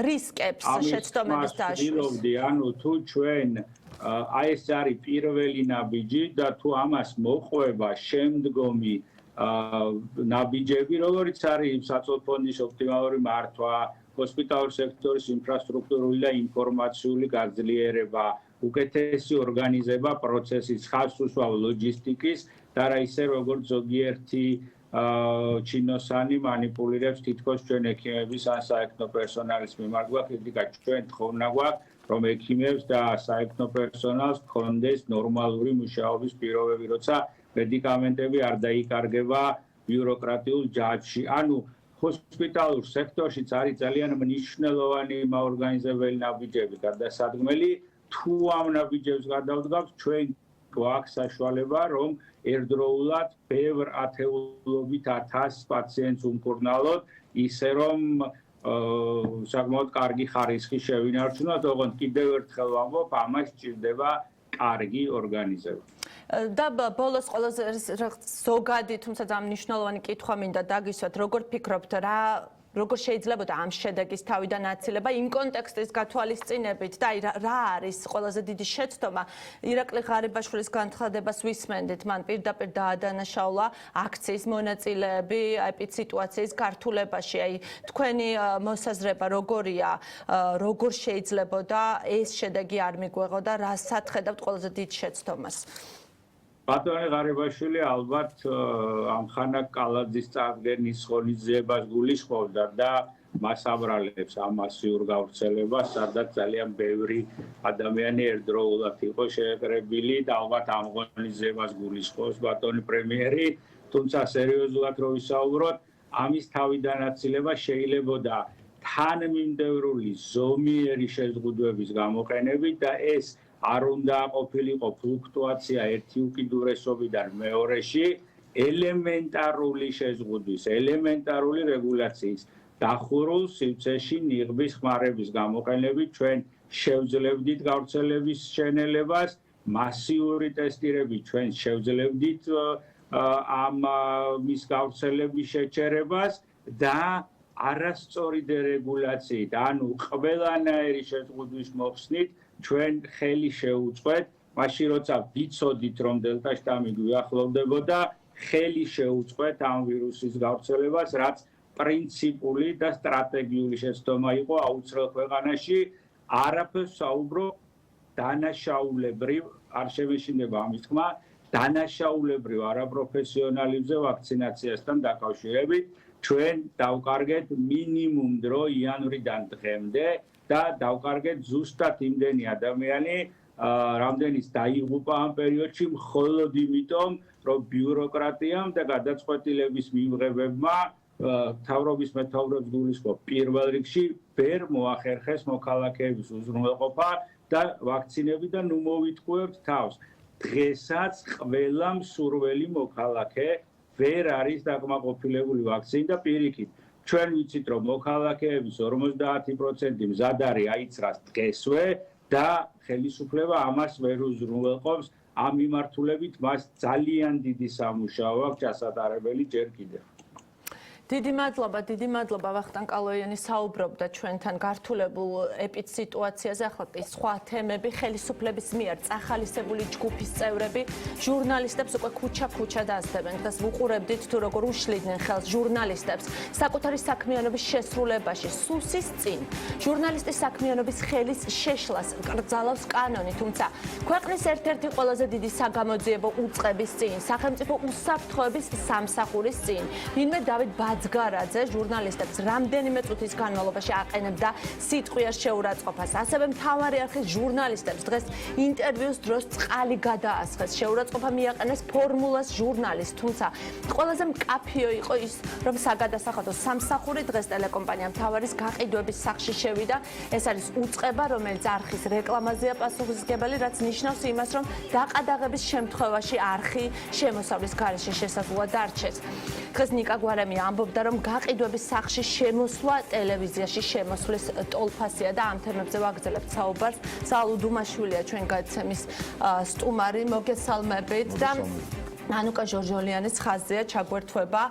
რისკებს შეცდომების დაშლის. ანუ თუ ჩვენ ეს არის პირველი ნაბიჯი და თუ ამას მოყვება შემდგომი ნაბიჯები, როგორც არის საწოლფონდის ოპტიმალური მართვა, ჰოსპიტალურ სექტორის ინფრასტრუქტურული და ინფორმაციული გაძლიერება, უკეთესი ორგანიზება პროცესის, ხაზს უსვავ ლოჯისტიკის და რა ისე როგორც ზოგიერთი ჩინოსანი მანიპულირებს თითქოს ჩვენ ექიმების ან საექნო პერსონალის მიმართ გვაქვს კრიტიკა, ჩვენ თხოვნა გვაქვს, რომ ექიმებს და საექნო პერსონალს ჰქონდეს ნორმალური მუშაობის პირობები, როცა მედიკამენტები არ დაიკარგება ბიუროკრატიულ ჯაჭვში. ანუ ჰოსპიტალურ სექტორშიც არის ძალიან მნიშვნელოვანი მაორგანიზებელი ნაბიჯები გადასადგმელი. თუ ამ ნაბიჯებს გადავდგავთ, ჩვენ გვაქვს საშუალება, რომ ერთდროულად ბევრ ათეულობით 1000 პაციენტს უმკურნალოთ, ისე რომ საკმაოდ კარგი ხარისხი შევინარჩუნოთ, ოღონდ კიდევ ერთხელ ვამბობ, ამას სჭირდება კარგი ორგანიზება. და ბოლოს ყველაზე ზოგადი, თუმცა ძალიან მნიშვნელოვანი კითხვა მინდა დაგისვათ, როგორ ფიქრობთ, როგორ შეიძლება ამ შედეგის თავიდან აცილება იმ კონტექსტის გათვალისწინებით და რა არის ყველაზე დიდი შეცდომა? ირაკლი ღარიბაშვილის განცხადებას ვისმენდით, მან პირდაპირ დაადანაშაულა აქციის მონაწილეები ეპიდსიტუაციის გართულებაში. თქვენი მოსაზრება როგორია, როგორ შეიძლებოდა ეს შედეგი არ მიგვეღო და რასაც ხედავთ ყველაზე დიდ შეცდომას? ბატონი ღარიბაშვილი ალბათ ამხანა კალაძის წარდგენის ღონისძიებას გულისხმობდა და მას აბრალებს ამ მასიურ გავრცელებას, სადაც ძალიან ბევრი ადამიანი ერთდროულად იყო შეეკრებილი და ალბათ ამ ღონისძიებას გულისხმობს ბატონი პრემიერი, თუმცა სერიოზულად რო ვისაუბროთ, ამის თავიდან აცილება შეიძლებოდა თანმიმდევრული ზომიერი შეზღუდვების გამოყენებით და ეს არ უნდა ყოფილიყო ფლუქტუაცია ერთი უკიდურესობიდან მეორეში, ელემენტარული შეზღუდვის, ელემენტარული რეგულაციის დახურულ სივრცეში ნიღბის ხმარების გამოყენებით ჩვენ შევძლებდით გავრცელების შენელებას, მასიური ტესტირებით ჩვენ შევძლებდით ამ მის გავრცელების შეჩერებას და არასწორი დერეგულაციით, ანუ ყველანაირი შეზღუდვის მოხსნით ჩვენ ხელი შეუწყვეთ, მაშინ როცა ვიცოდით, რომ დელტა შტამი გვიახლოვდებოდა, ხელი შეუწყვეთ ამ ვირუსის გავრცელებას, რაც პრინციპული და სტრატეგიული შეცდომა იყო აუცილებლად ქვეყანაში. არაფერს საუბრობ დანაშაულებრივ, არ შემეშინდება ამის თქმა, დანაშაულებრივ არაპროფესიონალებზე ვაქცინაციასთან დაკავშირებით. ჩვენ დავკარგეთ მინიმუმ დრო იანვრიდან დღემდე და დავკარგეთ ზუსტად იმდენი ადამიანი, რამდენიც დაიღუპა ამ პერიოდში მხოლოდ იმიტომ, რომ ბიუროკრატიამ და გადაწყვეტილების მიღებებმა მთავრობის მეთაურებს გულისხმობ პირველ რიგში ვერ მოახერხეს მოქალაქეების უზრუნველყოფა და ვაქცინები და ნუ მოვიტყუებთ თავს. დღესაც ყველა მსურველი მოქალაქე ვერ არის დაკმაყოფილებული ვაქცინით და პირიქით. ჩვენ ვიცით, რომ მოქალაქეების 50% მზად არის აიცრას დღესვე და ხელისუფლება ამას ვერ უზრუნველყოფს. ამ მიმართულებით მას ძალიან დიდი სამუშაო აქვს ჩასატარებელი ჯერ კიდევ. დიდი მადლობა ვახტანგ კალოიანი საუბრობდა ჩვენთან გართულებულ ეპიდ სიტუაციაზე. ახლა ის სხვა თემები, ხელისუფლების მიერ წახალისებული ჯგუფის წევრები ჟურნალისტებს უკვე ქუჩა დაასდებენ. დღეს ვუყურებდით თუ როგორ უშლიდნენ ხელს ჟურნალისტებს საკუთარი საქმიანობის შესრულებაში სუსის წინ. ჟურნალისტის საქმიანობის ხელის შეშლას კრძალავს კანონი, თუმცა ქვეყნის ერთ-ერთი ყველაზე დიდი საგამოძიებო უწყების წინ, სახელმწიფო უსაფრთხოების სამსახურის წინ. ვინმე დავით ბაძგარაძე ჟურნალისტებს რამდენიმე წუთის განმავლობაში აყენებდა სიტყვიერ შეურაცხყოფას. ასევე მთავარი არხის ჟურნალისტებს დღეს ინტერვიუს დროს წყალი გადაასხეს. შეურაცხყოფა მიაყენეს ფორმულას ჟურნალისტს, თუმცა ყველაზე მკაფიო იყო ის, რომ საგადასახადო სამსახური დღეს ტელეკომპანია მთავარის გაყიდვების სახში შევიდა. ეს არის უწყება, რომელიც არხის რეკლამაზეა პასუხისმგებელი, რაც ნიშნავს იმას, რომ დაყადაღების შემთხვევაში არხი შემოსავლის გარეშე შესაძლოა დარჩეს. დღეს ნიკა გვარამი ამბობდა, რომ გაყიდვების სახში შემოსვლა ტელევიზიაში შემოსვლის ტოლფასია და ამ თემებზე ვაგრძელებთ საუბარს. საალ უდუმაშვილია ჩვენ გადაცემის სტუმარი, მოგესალმებით და ნანუკა ჟორჟოლიანის ხაზია ჩაგვერთვება.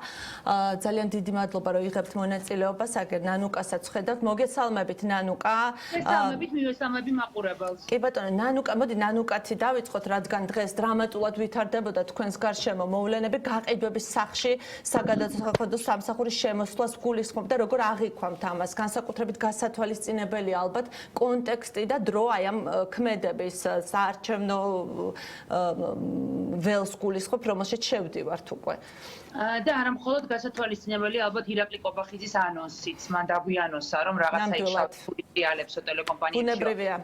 ძალიან დიდი მადლობა, რომ იღებთ მონაწილეობას. აგერ ნანუკასაც ხედავთ. მოგესალმებით ნანუკა. მოგესალმებით, მივესალმები მაყურებელს. კი ბატონო, ნანუკა, მოდი ნანუკათი დავიწყოთ, რადგან დღეს დრამატულად ვითარდებოდა თქვენს გარშემო მოვლენები, გაყიდვების სახში საგადასახადო სამსახურის შემოსვლას გულისხმობდა, როგორ აღიქვამთ ამას, განსაკუთრებით გასათვალისწინებელია ალბათ კონტექსტი და დრო აი ამ ქმედების საარჩევნო ველს გულისხმობ, რომელშიც შევდივართ უკვე. და არა მხოლოდ გასათვალისწინებელი, ალბათ ირაკლი კობახიძის ანონსიც, მან დაგვიანონსა, რომ რაღაცა იშალებს ტელეკომპანიაში. ბუნებრივია.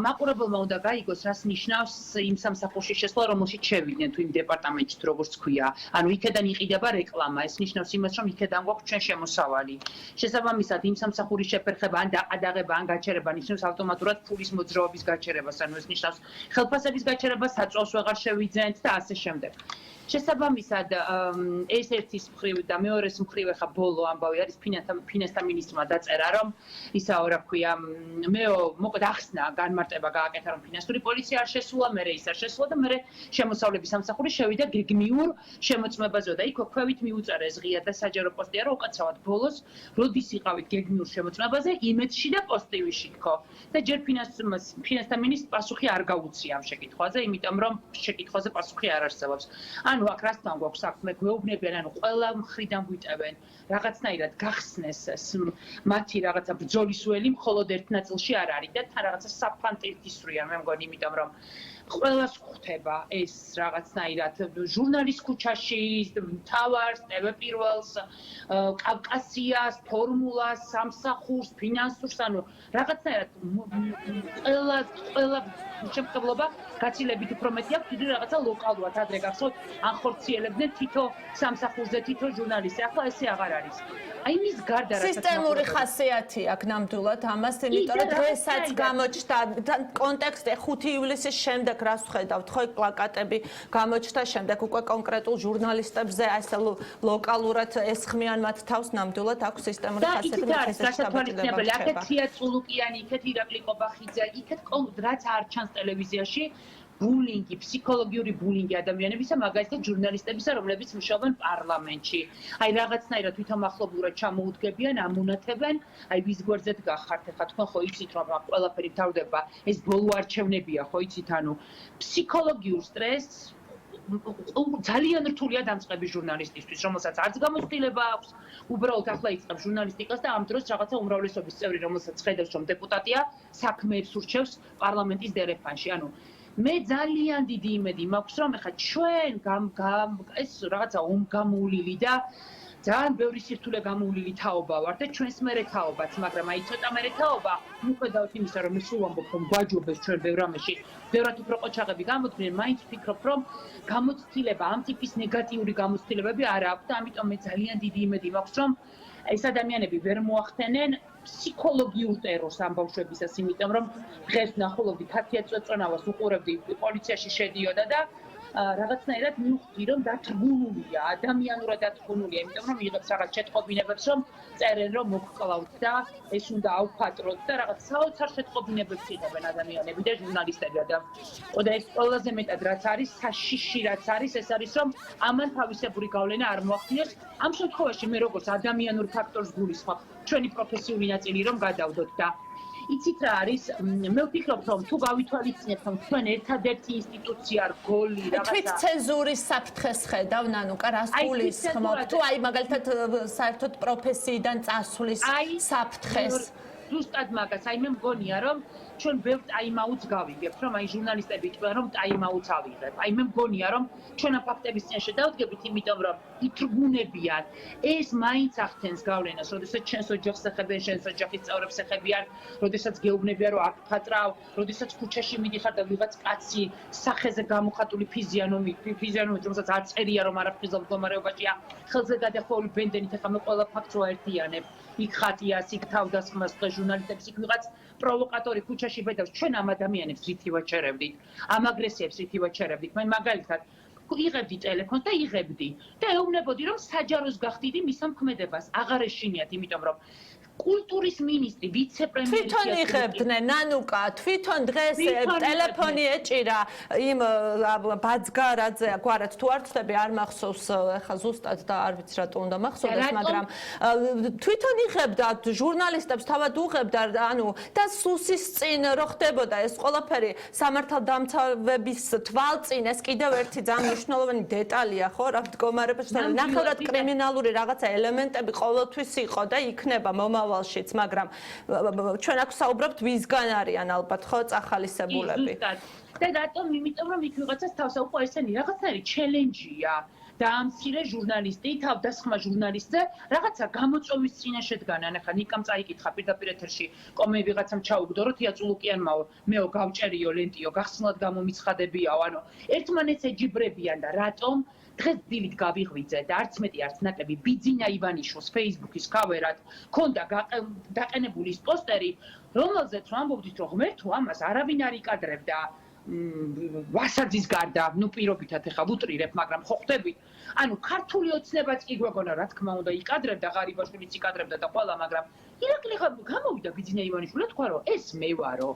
მაყურებელმა უნდა გაიგოს, რას ნიშნავს იმ სამსახურში შესვლა, რომელშიც შევიდნენ თუ იმ დეპარტამენტში, როგორც ქვია. ანუ იქედან იყიდება რეკლამა, ეს ნიშნავს იმას, რომ იქედან გვაქვს ჩვენ შემოსავალი. შესაბამისად, იმ სამსახურის შეფერხება, ან დაყადაღება, ან გაჩერება ნიშნავს ავტომატურად ფულის მოძრაობის გაჩერებას, ანუ ეს ნიშნავს ხელფასების გაჩერებას, საწოლს ვეღარ შევიძენთ და ასე შემდეგ. შესაბამისად, ეს ერთის მხრივ და მეორეს მხრივ ახლა ბოლო ამბავი არის ფინანსთა მინისტრმა დაწერა, რომ ისაო რა ქვია, მოკლედ ახსნა განმარტება გააკეთა, რომ ფინანსური პოლიცია არ შესულა, მერე ის არ შესულა და მერე შემოსავლების სამსახური შევიდა გეგმიურ შემოწმებაზე და იქ ქვევით მიუწერეს ღია და საჯარო პოსტია, რომ უკაცრავად ბოლოს როდის იყავით გეგმიურ შემოწმებაზე, იმედში და პოსტივიში თქო. და ჯერ ფინანსთა მინისტრს პასუხი არ გაუწია ამ შეკითხვაზე, იმიტომ რომ შეკითხვაზე პასუხი არ არსებობს. ანუ აქ რასთან გვაქვს საქმე, გვეუბნებიან, ანუ ყველა მხრიდან გვიტევენ, რაღაცნაირად გახსნეს მათი რაღაცა ბრძოლის ველი, მხოლოდ ერთ ნაწილში არ არის და თან რაღაცა საფანტიზისვრიან, მე მგონი, იმიტომ რომ ყველას ხვდება ეს რაღაცნაირად ჟურნალის ქუჩაში, მთავარს, TV პირველს, კავკასიას, ფორმულას, სამსახურს, ფინანსურს, ანუ რაღაცნაირად ყველა შემთხვევა გაცილებით უფრო მეტი აქვს, ვიდრე რაღაცა ლოკალურად ადრე გახსოვთ, ანხორციელებდნენ თითო სამსახურზე თითო ჟურნალისტი, ახლა ესე აღარ არის. აი მის გარდა რასაც სისტემური ხასიათი აქვს ნამდვილად ამას, იმიტომ რომ დღესაც გამოჩნდა კონტექსტი 5 ივლისის შემდეგ რას ვხედავთ, ხო პლაკატები გამოჩნდა, შემდეგ უკვე კონკრეტულ ჟურნალისტებზე ასე ლოკალურად ესხმიან მათ თავს, ნამდვილად აქვს სისტემური ხასიათი. და იქით არის გასათვალისწინებელი, აქეთ თია წულუკიანი, იქეთ ირაკლი კობახიძე, იქეთ რაც არ ჩანს ტელევიზიაში, ბულინგი, ფსიქოლოგიური ბულინგი ადამიანებისა, მაგალითად ჟურნალისტებისა, რომლებიც მუშაობენ პარლამენტში. აი რაღაცნაირად თვითამახლობლურად ჩამოუდგებიან, ამონათებენ, აი ვის გვერდზეთ გახართ, ახლა თქვენ ხო იცით, რომ ყველაფერი თავდება, ეს ბოლო არჩევნებია, ხო იცით, ანუ ფსიქოლოგიურ სტრესს ძალიან რთულია დამწყები ჟურნალისტისთვის, რომელსაც არც გამოცდილება აქვს, უბრალოდ ახლა იწყებს ჟურნალისტიკას და ამ დროს რაღაცა უმრავლესობის წევრი, რომელსაც ხედავს, რომ დეპუტატია, საქმეებს ურჩევს პარლამენტის დერეფანში. ანუ მე ძალიან დიდი იმედი მაქვს, რომ ახლა ჩვენ ეს რაღაცა ომგამოვლილი და ძალიან ბევრი სირთულე გამოვლილი თაობა ვარ და ჩვენს მერე თაობაც, მაგრამ აი ცოტა მერე თაობა, მიუხედავად იმისა, რომ სულ ვამბობ, რომ გვაჯობებს ჩვენ ბევრ რამეში, ბევრად უფრო ყოჩაღები გამოდგნენ, მაინც ვფიქრობ, რომ გამოცდილება, ამ ტიპის ნეგატიური გამოცდილებები არ აქვს და ამიტომ მე ძალიან დიდი იმედი მაქვს, რომ ეს ადამიანები ვერ მოახდენენ ფსიქოლოგიურ ტერორს ამ ბავშვებისას, იმიტომ რომ დღეს ვნახულობდი ქართია წვეწონავას უყურებდი პოლიციაში შედიოდა და რაღაცნაირად მივხვდი რომ დათრგუნულია, ადამიანურად დათრგუნულია, იმიტომ რომ იღებს რაღაც შეტყობინებებს რომ წერენ რომ მოგკლავთ და ეს უნდა ავფატროთ და რაღაც საოცარ შეტყობინებებს იღებენ ადამიანები და ჟურნალისტები და ეს ყველაზე მეტად რაც არის საშიში რაც არის ეს არის რომ ამან თავისებური გავლენა არ მოახდინოს ამ შემთხვევაში მე როგორც ადამიანურ ფაქტორს გულისხმობ ჩვენი პროფესიული ნაწილი რომ გადავდოთ და იცით რა არის მე ვფიქრობ რომ თუ გავითვალისწინებთ რომ ჩვენ ერთადერთი ინსტიტუცია რგოლი რაღაცა თვით ცენზურის საფრთხეს ხედავ ნანუკა რას გულისხმობ თუ აი მაგალითად საერთოდ პროფესიიდან წასვლის საფრთხეს ზუსტად მაგას აი მე მგონია რომ ჩვენ ბევრ ტაიმაუტს გავიგებთ რომ აი ჟურნალისტები იტყვიან რომ ტაიმაუტს ავიღებ აი მე მგონია რომ ჩვენ ამ ფაქტების წინაშე დავდგებით იმიტომ რომ ითრგუნებიან ეს მაინც ახდენს გავლენას როდესაც ჩვენს ოჯახს ეხებიან ჩვენს ოჯახის წევრებს ეხებიან როდესაც გეუბნებიან რომ აფხატრავ როდესაც ქუჩაში მიდიხარ და ვიღაც კაცი სახეზე გამოხატული ფიზიономით რომელსაც არ წერია რომ არაფრიზელ მდგომარეობაშია ხელზე გადახვეული ბენდენით ეხა მე ყველა ფაქტს ვაერთიანებ იქ ხატიას იქ თავდასხმას და ჟურნალისტებს იქ ვიღაც პროვოკატორი ქუჩაში ბედავს ჩვენ ამ ადამიანებს რითი ვაჩერებდით ამ აგრესიებს რითი ვაჩერებდით მე მაგალითად იღებდი ტელეფონს და იღებდი და ეუბნებოდი რომ საჯაროს გახდიდი მის ამქმედებას აღარ ეშინიათ იმიტომ რომ კულტურის მინისტრი ვიცე-პრემიერი თვითონ იღებდნენ ნანუკა თვითონ დღეს ტელეფონი ეჭირა იმ ბაძგარაძე გვარად თუ არ ვწდები არ მახსოვს ახლა ზუსტად და არ ვიცი რატო უნდა მახსოვდეს მაგრამ თვითონ იღებდა ჟურნალისტებს თავად უღებდა ანუ და სუსის წინ რო ხდებოდა ეს ყველაფერი სამართალდამცავების თვალწინ ეს კიდევ ერთი ძალიან მნიშვნელოვანი დეტალია ხო რა მდგომარეობაში ნახევრად კრიმინალური რაღაცა ელემენტები ყოველთვის იყო და იქნება მომავალშიც მაგრამ ჩვენ აქ საუბრობთ ვისგან არიან ალბათ ხო წახალისებულები და რატომ იმიტომ რომ იქ ვიღაცას თავს აუყო ესენი რაღაცნაირი ჩელენჯია დაამცირე ჟურნალისტი თავდასხმა ჟურნალისტზე რაღაცა გამოწვევის წინაშე დგანან ახლა ნიკამ წაიკითხა პირდაპირ ეთერში კომე ვიღაცამ ჩაუგდო რომ თია წულუკიანმაო მეო გავჭერიო ლენტიო გახსნად გამომიცხადებიაო ანუ ერთმანეთს ეჯიბრებიან და რატომ დღეს დილით გავიღვიძე და არც მეტი არც ნაკლები ბიძინა ივანიშვილს Facebook-ის კავერად ქონდა დაყენებული ის პოსტერი რომელზეც ვამბობდით რომ ღმერთო ამას არავინ არ იკადრებდა ვასაძის გარდა ნუ პირობითად ეხა ვუტრირებ მაგრამ ხო ხვდებით ანუ ქართული ოცნებაც კი გვეგონა რა თქმა უნდა იკადრებდა ღარიბაშვილიც იკადრებდა და ყველა მაგრამ ირაკლი ხა გამოვიდა ბიძინა ივანიშვილი თქვა რომ ეს მე ვარო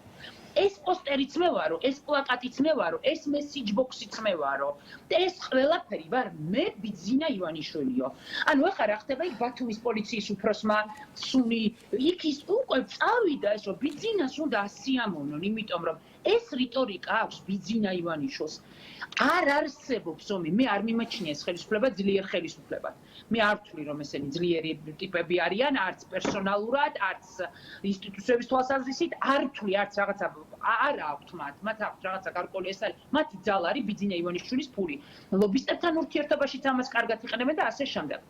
ეს პოსტერიც მე ვარო, ეს პლაკატიც მე ვარო, ეს მესიჯ ბოქსიც მე ვარო. და ეს ყველაფერი ვარ მე ბიძინა ივანიშვილიო. ანუ ახლა რა ხდება იქ ბათუმის პოლიციის უფროსმა სუნი იქ ის უკვე წავიდა ეს რომ ბიძინას უნდა ასიამოვნონ, იმიტომ რომ ეს რიტორიკა აქვს ბიძინა ივანიშვილს. არ არსებობს ომი, მე არ მიმაჩნია ეს ხელისუფლება ძლიერ ხელისუფლებად. მე არ ვთვლი რომ ესენი ძლიერი ტიპები არიან, არც პერსონალურად, არც ინსტიტუციების თვალსაზრისით, არ ვთვლი არც რაღაცა არ აქვთ მათ აქვთ რაღაცა გარკვეული ეს არის მათი ძალა არის ბიძინა ივანიშვილის ფული. ლობისტებთან ურთიერთობაშიც ამას კარგად იყენებენ და ასე შემდეგ.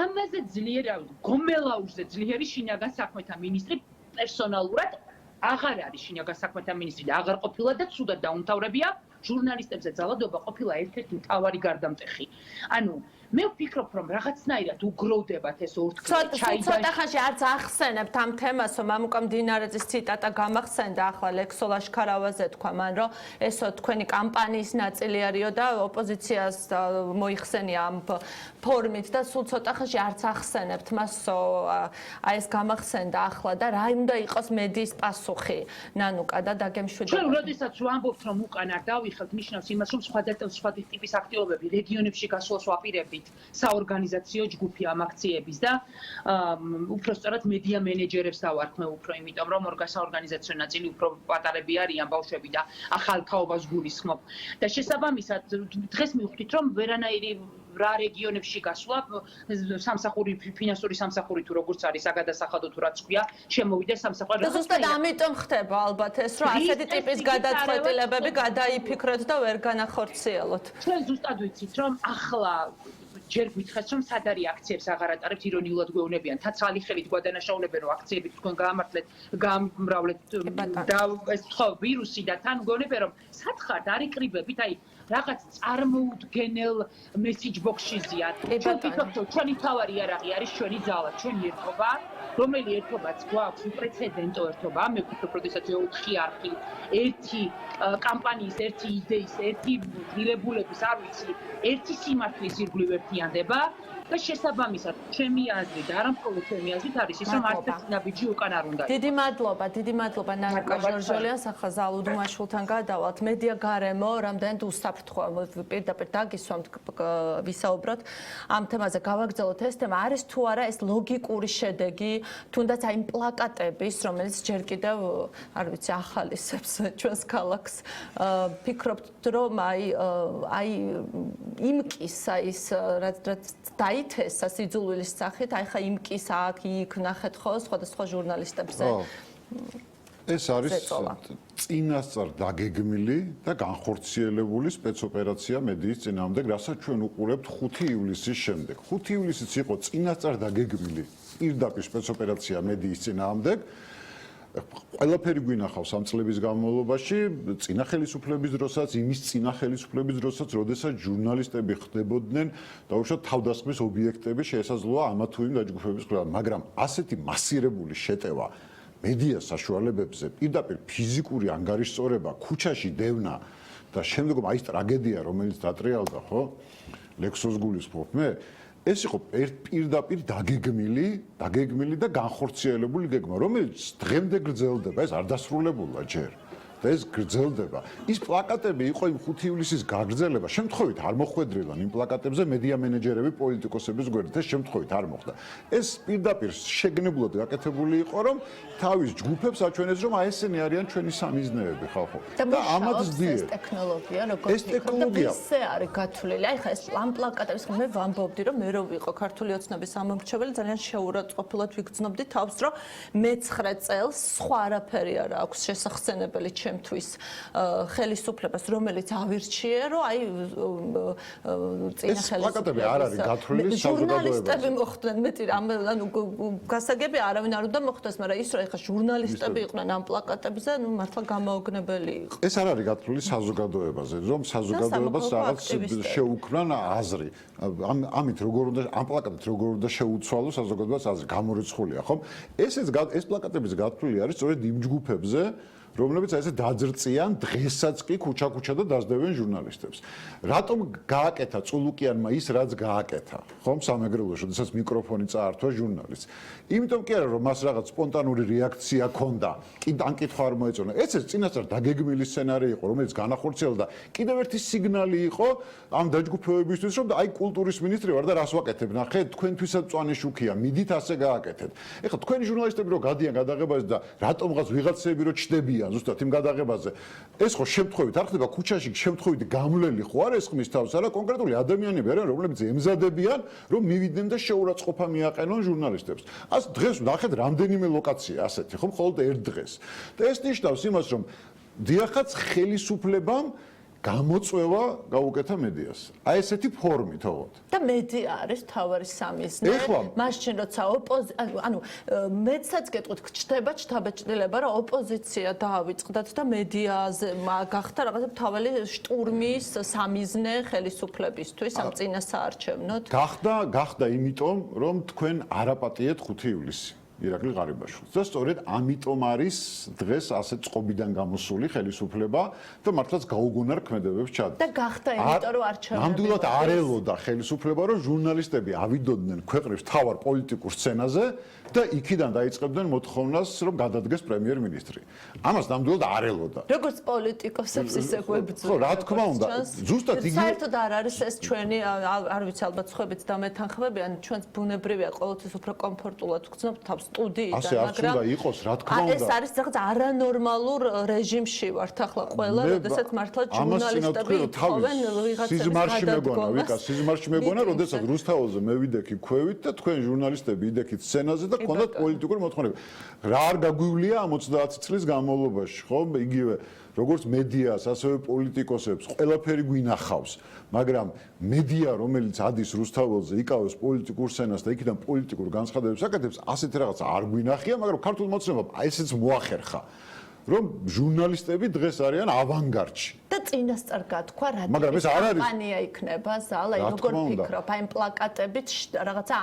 ამაზე ძლიერ გომელაურზე ძლიერი შინაგან საქმეთა მინისტრი პერსონალურად აღარ არის შინაგან საქმეთა მინისტრი და აღარ ყოფილა და ცუდად დაუმთავრებია ჟურნალისტებზე ძალადობა ყოფილა ერთ-ერთი მთავარი გარდამტეხი. ანუ მე ვფიქრობ რომ რაღაცნაირად უგროვდებათ ეს ორთქლი ცოტა ხანში არც ახსენებთ ამ თემას რომ მამუკა მდინარეძის ციტატა გამახსენდა ახლა ლექსო ლაშქარავაზე თქვა მან რომ ესო თქვენი კამპანიის ნაწილი არისო და ოპოზიციას მოიხსენია ამ ფორმით და სულ ცოტა ხანში არც ახსენებთ მასო აი ეს გამახსენდა ახლა და რა უნდა იყოს მედიის პასუხი ნანუკა და დაგემშვიდობა ჩვენ როდესაც ვამბობთ რომ უკან არ დავიხელთ ნიშნავს იმას რომ სხვა ტიპის აქტივობები რეგიონებში გასვლას ვაპირებთ საორგანიზაციო ჯგუფი ამ აქციების და უпростоრად მედია მენეჯერებს დავარქმე უფრო იმიტომ რომ საორგანიზაციო ნაწილი უფრო პატარები არიან ბავშვები და ახალ თაობას გულისხმობ და შესაბამისად დღეს მივხვდით რომ ვერანაირი რა რეგიონებში გასვლა სამსახური ფინანსური სამსახური თუ როგორც არის საგადასახადო თუ რაც ქვია შემოვიდა სამსახური და ზუსტად ამიტომ ხდება ალბათ ეს რომ ასეთი ტიპის გადაწყვეტილებები გადაიფიქროთ და ვერ განახორციელოთ ჩვენ ზუსტად ვიცით რომ ახლა ჯერ გითხეს რომ სად არის აქციებს აღარ ატარებთ ირონიულად გვეუბნებიან თაცალი ხელით გვადანაშაულებენ რომ აქციები თქვენ გაამართლეთ გამრავლეთ და ეს ხო ვირუსი და თან გვეუბნებიან რომ სად ხართ არ იკრიბებით აი რაღაც წარმოუდგენელ მესიჯ ბოქსში ზიან. ჩვენ ვფიქრობთ, რომ ჩვენი თავარი იარაღი არის ჩვენი ძალა, ჩვენი ერთობა, რომელი ერთობაც გვაქვს უპრეცედენტო ერთობა, მე ვფიქრობ, როდესაც 4 არხი, ერთი კამპანიის, ერთი იდეის, ერთი ღირებულების, არ ვიცი, ერთი სიმართლის ირგვლივ ერთიანდება და შესაბამისად, ჩემი აზრით, არა მხოლოდ ჩემი აზრით არის ის, რომ არც ერთი ნაბიჯი უკან არ უნდა. დიდი მადლობა ნანუკა ჟორჟოლიას, ახლა ზალუდუმაშვილთან გადავალთ. მედია გარემო რამდენად უსაფრთხოა, პირდაპირ დაგისვამთ, ვისაუბროთ ამ თემაზე, გავაგრძელოთ ეს თემა, არის თუ არა ეს ლოგიკური შედეგი, თუნდაც აი პლაკატების, რომელიც ჯერ კიდევ, არ ვიცი, ახალისებს ჩვენს ქალაქს. ფიქრობთ, რომ აი იმკის ის რაც დაითესა სიძულვილის სახით, აი ხა იმკის აქ იქ ნახეთ ხო სხვადასხვა ჟურნალისტებზე. ეს არის წინასწარ დაგეგმილი და განხორციელებული სპეცოპერაცია მედიის წინააღმდეგ, რასაც ჩვენ უყურებთ 5 ივლისის შემდეგ. 5 ივლისიც იყო წინასწარ დაგეგმილი პირდაპირ სპეცოპერაცია მედიის წინააღმდეგ. ყველაფერი გვინახავს ამ წლების განმავლობაში, წინა ხელისუფლების დროსაც, იმის წინა ხელისუფლების დროსაც, როდესაც ჟურნალისტები ხდებოდნენ დაუშვათ თავდასხმის ობიექტები შესაძლოა ამა თუ იმ დაჯგუფების ყველა, მაგრამ ასეთი მასირებული შეტევა მედია საშუალებებზე, პირდაპირ ფიზიკური ანგარიშწორება, ქუჩაში დევნა და შემდგომ აი ეს ტრაგედია, რომელიც დატრიალდა, ხო? ლექსოს გულისხმობ მე ეს იყო პირდაპირ დაგეგმილი და განხორციელებული გეგმა, რომელიც დღემდე გრძელდება, ეს არ დასრულებულა ჯერ. და ეს გრძელდება. ის პლაკატები იყო იმ 5 ივლისის გაგრძელება. შემთხვევით არ მოხვედრილან იმ პლაკატებზე მედია მენეჯერები პოლიტიკოსების გვერდით. ეს შემთხვევით არ მოხდა. ეს პირდაპირ შეგნებულად გაკეთებული იყო, რომ თავის ჯგუფებს აჩვენეს, რომ აი ესენი არიან ჩვენი სამიზნეები, ხალხო. და ამათ ზდიეთ. ეს ტექნოლოგია, როგორც ეს ტექნოლოგია ისე არის გათვლილი. აი ხა ეს ამ პლაკატების მე ვამბობდი, რომ მე რო ვიყო ქართული ოცნების ამომრჩეველი, ძალიან შეურაცხყოფილად ვიგრძნობდი თავს, რომ მე-9 წელს სხვა არაფერი არ აქვს შესახსენებელი ჩემთვის ხელისუფლებას, რომელიც ავირჩიე, რომ აი წინა პლაკატები არ არის გათვლილი საზოგადოებაზე. ჟურნალისტები მოხდნენ, მეტი ანუ გასაგები არავინ არ უნდა მოხდეს, მაგრამ ის რომ ეხა ჟურნალისტები იყვნენ ამ პლაკატებზე, ნუ მართლა გამაოგნებელი იყო. ეს არ არის გათვლილი საზოგადოებაზე, რომ საზოგადოებას რაღაც შეუქმნან აზრი. ამით როგორ უნდა ამ პლაკატით როგორ უნდა შეუცვალოს საზოგადოებას აზრი, გამორიცხულია, ხომ? ეს პლაკატების გათვლილი არის სწორედ იმ ჯგუფებზე, რომლებიც აი ესე დაძრწიან დღესაც კი ქუჩა-ქუჩა და დაძდევენ ჟურნალისტებს. რატომ გააკეთა წულუკიანმა ის რაც გააკეთა? ხომ სამეგრელოში, როდესაც მიკროფონი წაართვა ჟურნალისტს. იმიტომ კი არა რომ მას რაღაც სპონტანური რეაქცია ჰქონდა, ან კითხვა არ მოეწონა. ეს წინასწარ დაგეგმილი სცენარი იყო, რომელიც განახორციელდა. კიდევ ერთი სიგნალი იყო ამ დაჯგუფებებისთვის, რომ აი კულტურის მინისტრი ვარ და რას ვაკეთებ? ნახე, თქვენთვისაც მწვანე შუქია, მიდით ასე გააკეთეთ. ეხლა თქვენი ჟურნალისტები რო გადიან გადაღებაზე და რატომღაც ვიღაცები რო ჩდებიან ზუსტად იმ გადაღებაზე. ეს ხო შემთხვევით არ ხდება ქუჩაში, შემთხვევით გამლელი ხო არ ეს ხმის თავს, არა კონკრეტული ადამიანები არიან, რომლებიც ემზადებიან, რომ მივიდნენ და შეურაცხყოფა მიაყენონ ჟურნალისტებს. ას დღეს ნახეთ რამდენიმე ლოკაცია ასეთი, ხო, მხოლოდ ერთ დღეს. და ეს ნიშნავს იმას, რომ დიახაც ხელისუფლებამ გამოწვევა გაუკეთა მედიას. აი ესეთი ფორმით, ოღონდ. და მედია არის თავარი სამიზნე. მაშინ როცა ანუ მეცაც გეტყვით, ჩდება ჩთაბეჭდილება, რომ ოპოზიცია დაავიწყდათ და მედიაზე გახდა რაღაცა თავალი შტურმის სამიზნე ხელისუფლებისთვის ამ წინასაარჩევნოდ. გახდა იმიტომ, რომ თქვენ არაპატიეთ 5 ივლისი. ირაკლი ღარიბაშვილს. და სწორედ ამიტომ არის დღეს ასე წყობიდან გამოსული ხელისუფლება და მართლაც გაუგონარ ქმედებებს ჩადა. და გახდა იმიტომ რომ არჩევნები. ნამდვილად არ ელოდა ხელისუფლება რომ ჟურნალისტები ავიდოდნენ ქვეყნის მთავარ პოლიტიკურ სცენაზე და იქიდან დაიწყებდნენ მოთხოვნას რომ გადადგეს პრემიერ-მინისტრი. ამას ნამდვილად არ ელოდა. როგორც პოლიტიკოსებს ისე გვებრძვიან. ხო, რა თქმა უნდა. ზუსტად იგივე საერთოდ არ არის ეს ჩვენი არ ვიცი ალბათ სხვაებიც დამეთანხმებიან, ჩვენს ბუნებრივია ყოველთვის უფრო კომფორტულად ვგრძნობთ თავს სტუდიიდან, ასე არ უნდა იყოს, რა თქმა უნდა. ეს არის რაღაც არანორმალურ რეჟიმში ვართ ახლა ყველა, როდესაც მართლა ჟურნალისტები თხოვენ ვიღაცების სიზმარში მეგონა, ვიკა, სიზმარში მეგონა, როდესაც რუსთაველზე მე ვიდექი ქვევით და თქვენ ჟურნალისტები იდექით სცენაზე და კონდათ პოლიტიკური მოთხოვნები. რა არ გაგვივლია ამ 30 წლის განმავლობაში, ხო? იგივე როგორც მედიას, ასევე პოლიტიკოსებს, ყველაფერი გვინახავს, მაგრამ მედია, რომელიც ადის რუსთაველზე, იკავებს პოლიტიკურ სცენას და იქიდან პოლიტიკურ განცხადებებს აკეთებს, ასეთი რაღაც არ გვინახია, მაგრამ ქართულ მოცემებმა ესეც მოახერხა. რომ ჟურნალისტები დღეს არიან ავანგარდში. და წინასწარ გათქვა რა მაგრამ ეს არ არის კამპანია იქნება ზალა როგორ ფიქრობ აი პლაკატებით რაღაცა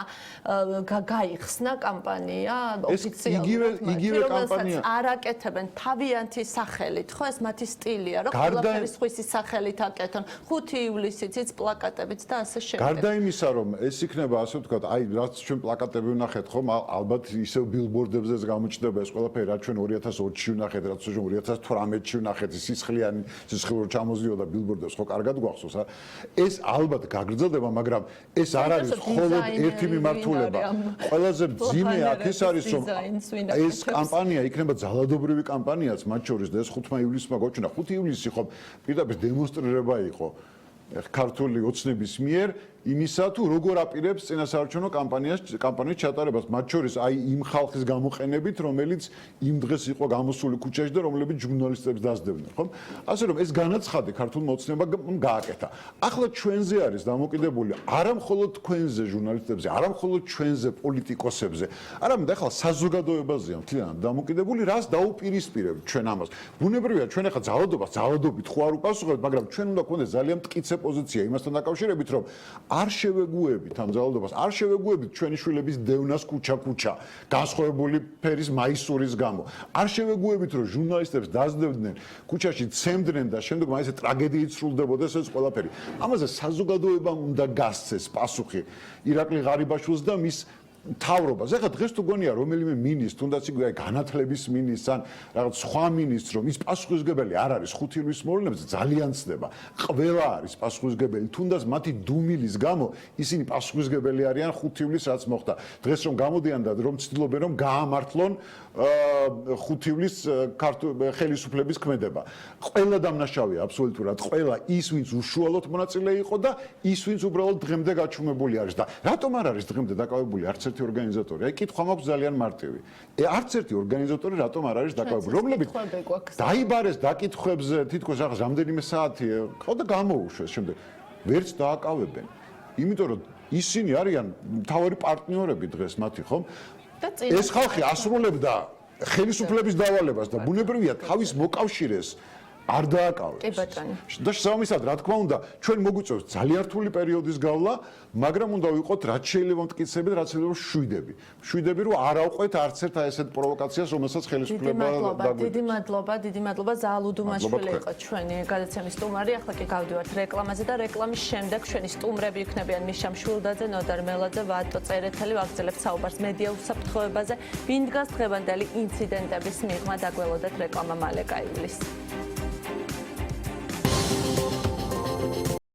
გაიხსნა კამპანია ოფიციალურად იგივე კამპანია არაკეთებენ თავიანთი სახელით ხო ეს მათი სტილია რომ ყველაფერი სხვისი სახელით აკეთონ 5 ივლისიც პლაკატებით და ასე შემდეგ გარდა იმისა რომ ეს იქნება ასე ვთქვათ აი რაც ჩვენ პლაკატები ვნახეთ ხომ ალბათ ისევ ბილბორდებზეც გამოჩნდება ეს ყველაფერი რაც ჩვენ 2020-ში ვნახეთ რაც ჩვენ 2018-ში ვნახეთ სისხლიანი სისხლურ ჩამოზიოდა ბილბორდებს ხო კარგად გვახსოვს ეს ალბათ გაგრძელდება მაგრამ ეს არ არის მხოლოდ ერთი მიმართულება ყველაზე ძიმე აქ ეს არის რომ ეს კამპანია იქნება ძალადობრივი კამპანიაც მათ შორის და ეს 5 ივლისმა გვაჩვენა 5 ივლისი ხო პირდაპირ დემონსტრირება იყო ქართული ოცნების მიერ იმისა თუ როგორ აპირებს წინასაარჩევნო კამპანიის ჩატარებას მათ შორის აი იმ ხალხის გამოყენებით რომელიც იმ დღეს იყო გამოსული ქუჩაში და რომლებიც ჟურნალისტებს დასდებდნენ ხომ ასე რომ ეს განაცხადი ქართულმა ოცნებამ გააკეთა ახლა ჩვენზე არის დამოკიდებული არა მხოლოდ თქვენზე ჟურნალისტებზე არა მხოლოდ ჩვენზე პოლიტიკოსებზე არამედ ახლა საზოგადოებაზეა მთლიანად დამოკიდებული რას დაუპირისპირებთ ჩვენ ამას ბუნებრივია ჩვენ ახლა ძალადობით ხო არ უპასუხებთ მაგრამ ჩვენ უნდა გქონდეს ძალიან მტკიცე პოზიცია იმასთან დაკავშირებით რომ არ შევეგუებით ამ ძალადობას, არ შევეგუებით ჩვენი შვილების დევნას ქუჩა-ქუჩა, განსხვავებული ფერის მაისურის გამო. არ შევეგუებით რომ ჟურნალისტებს დასდებდნენ, ქუჩაში ცემდნენ და შემდეგ მაინც ტრაგედიით სრულდებოდეს ეს ყველაფერი. ამაზე საზოგადოებამ უნდა გასცეს პასუხი ირაკლი ღარიბაშვილს და მის თავრობას. ეხლა დღეს თუ გონია რომელიმე მინისტრ, თუნდაც იგი განათლების მინისტრ ან რაღაც სხვა მინისტრ, რომ ის პასუხისმგებელი არ არის 5 ივლისის მოვლენებზე, ძალიან ცდება. ყველა არის პასუხისმგებელი, თუნდაც მათი დუმილის გამო ისინი პასუხისმგებელი არიან 5 ივლისს რაც მოხდა. დღეს რომ გამოდიან და რომ ცდილობენ რომ გაამართლონ 5 ივლისს ხელისუფლების ქმედება. ყველა დამნაშავეა აბსოლუტურად, ყველა ის ვინც უშუალოდ მონაწილე იყო და ის ვინც უბრალოდ დღემდე გაჩუმებული არის და რატომ არ არის დღემდე დაკავებული არც ერთი ორგანიზატორი. აი კითხვა მაქვს ძალიან მარტივი. არც ერთი ორგანიზატორი რატომ არ არის დაკავებული? რომლებიც დაიბარეს დაკითხვებზე, თითქოს რაღაც რამდენიმე საათი ხო და გამოუშვეს შემდეგ. ვერც დააკავებენ. იმიტომ რომ ისინი არიან მთავარი პარტნიორები დღეს მათი, ხომ? ეს ხალხი ასრულებდა ხელისუფლების დავალებას და ბუნებრივია თავის მოკავშირეს არ დააკავებს. კი ბატონო. და შესაბამისად, რა თქმა უნდა, ჩვენ მოგვიწევს ძალიან რთული პერიოდის გავლა, მაგრამ უნდა ვიყოთ რაც შეიძლება მტკიცები და რაც შეიძლება შვიდები. შვიდები რომ არ ავყვეთ არც ერთ ესეთ პროვოკაციას, რომელსაც ხელისუფლება დაგვეწევს. დიდი მადლობა ზაალ უდუმაშვილი იყო ჩვენი გადაცემის სტუმარი. ახლა კი გავდივართ რეკლამაზე და რეკლამის შემდეგ ჩვენი სტუმრები იქნებიან მიშა მშვილდაძე, ნოდარ მელაძე, ვატო წერეთელი, ვაგრძელებთ საუბარს მედია უსაფრთხოებაზე. ვინ დგას დღევანდელი ინციდენტების მიღმა დაგველოდეთ რეკლამა მალე გაივლის.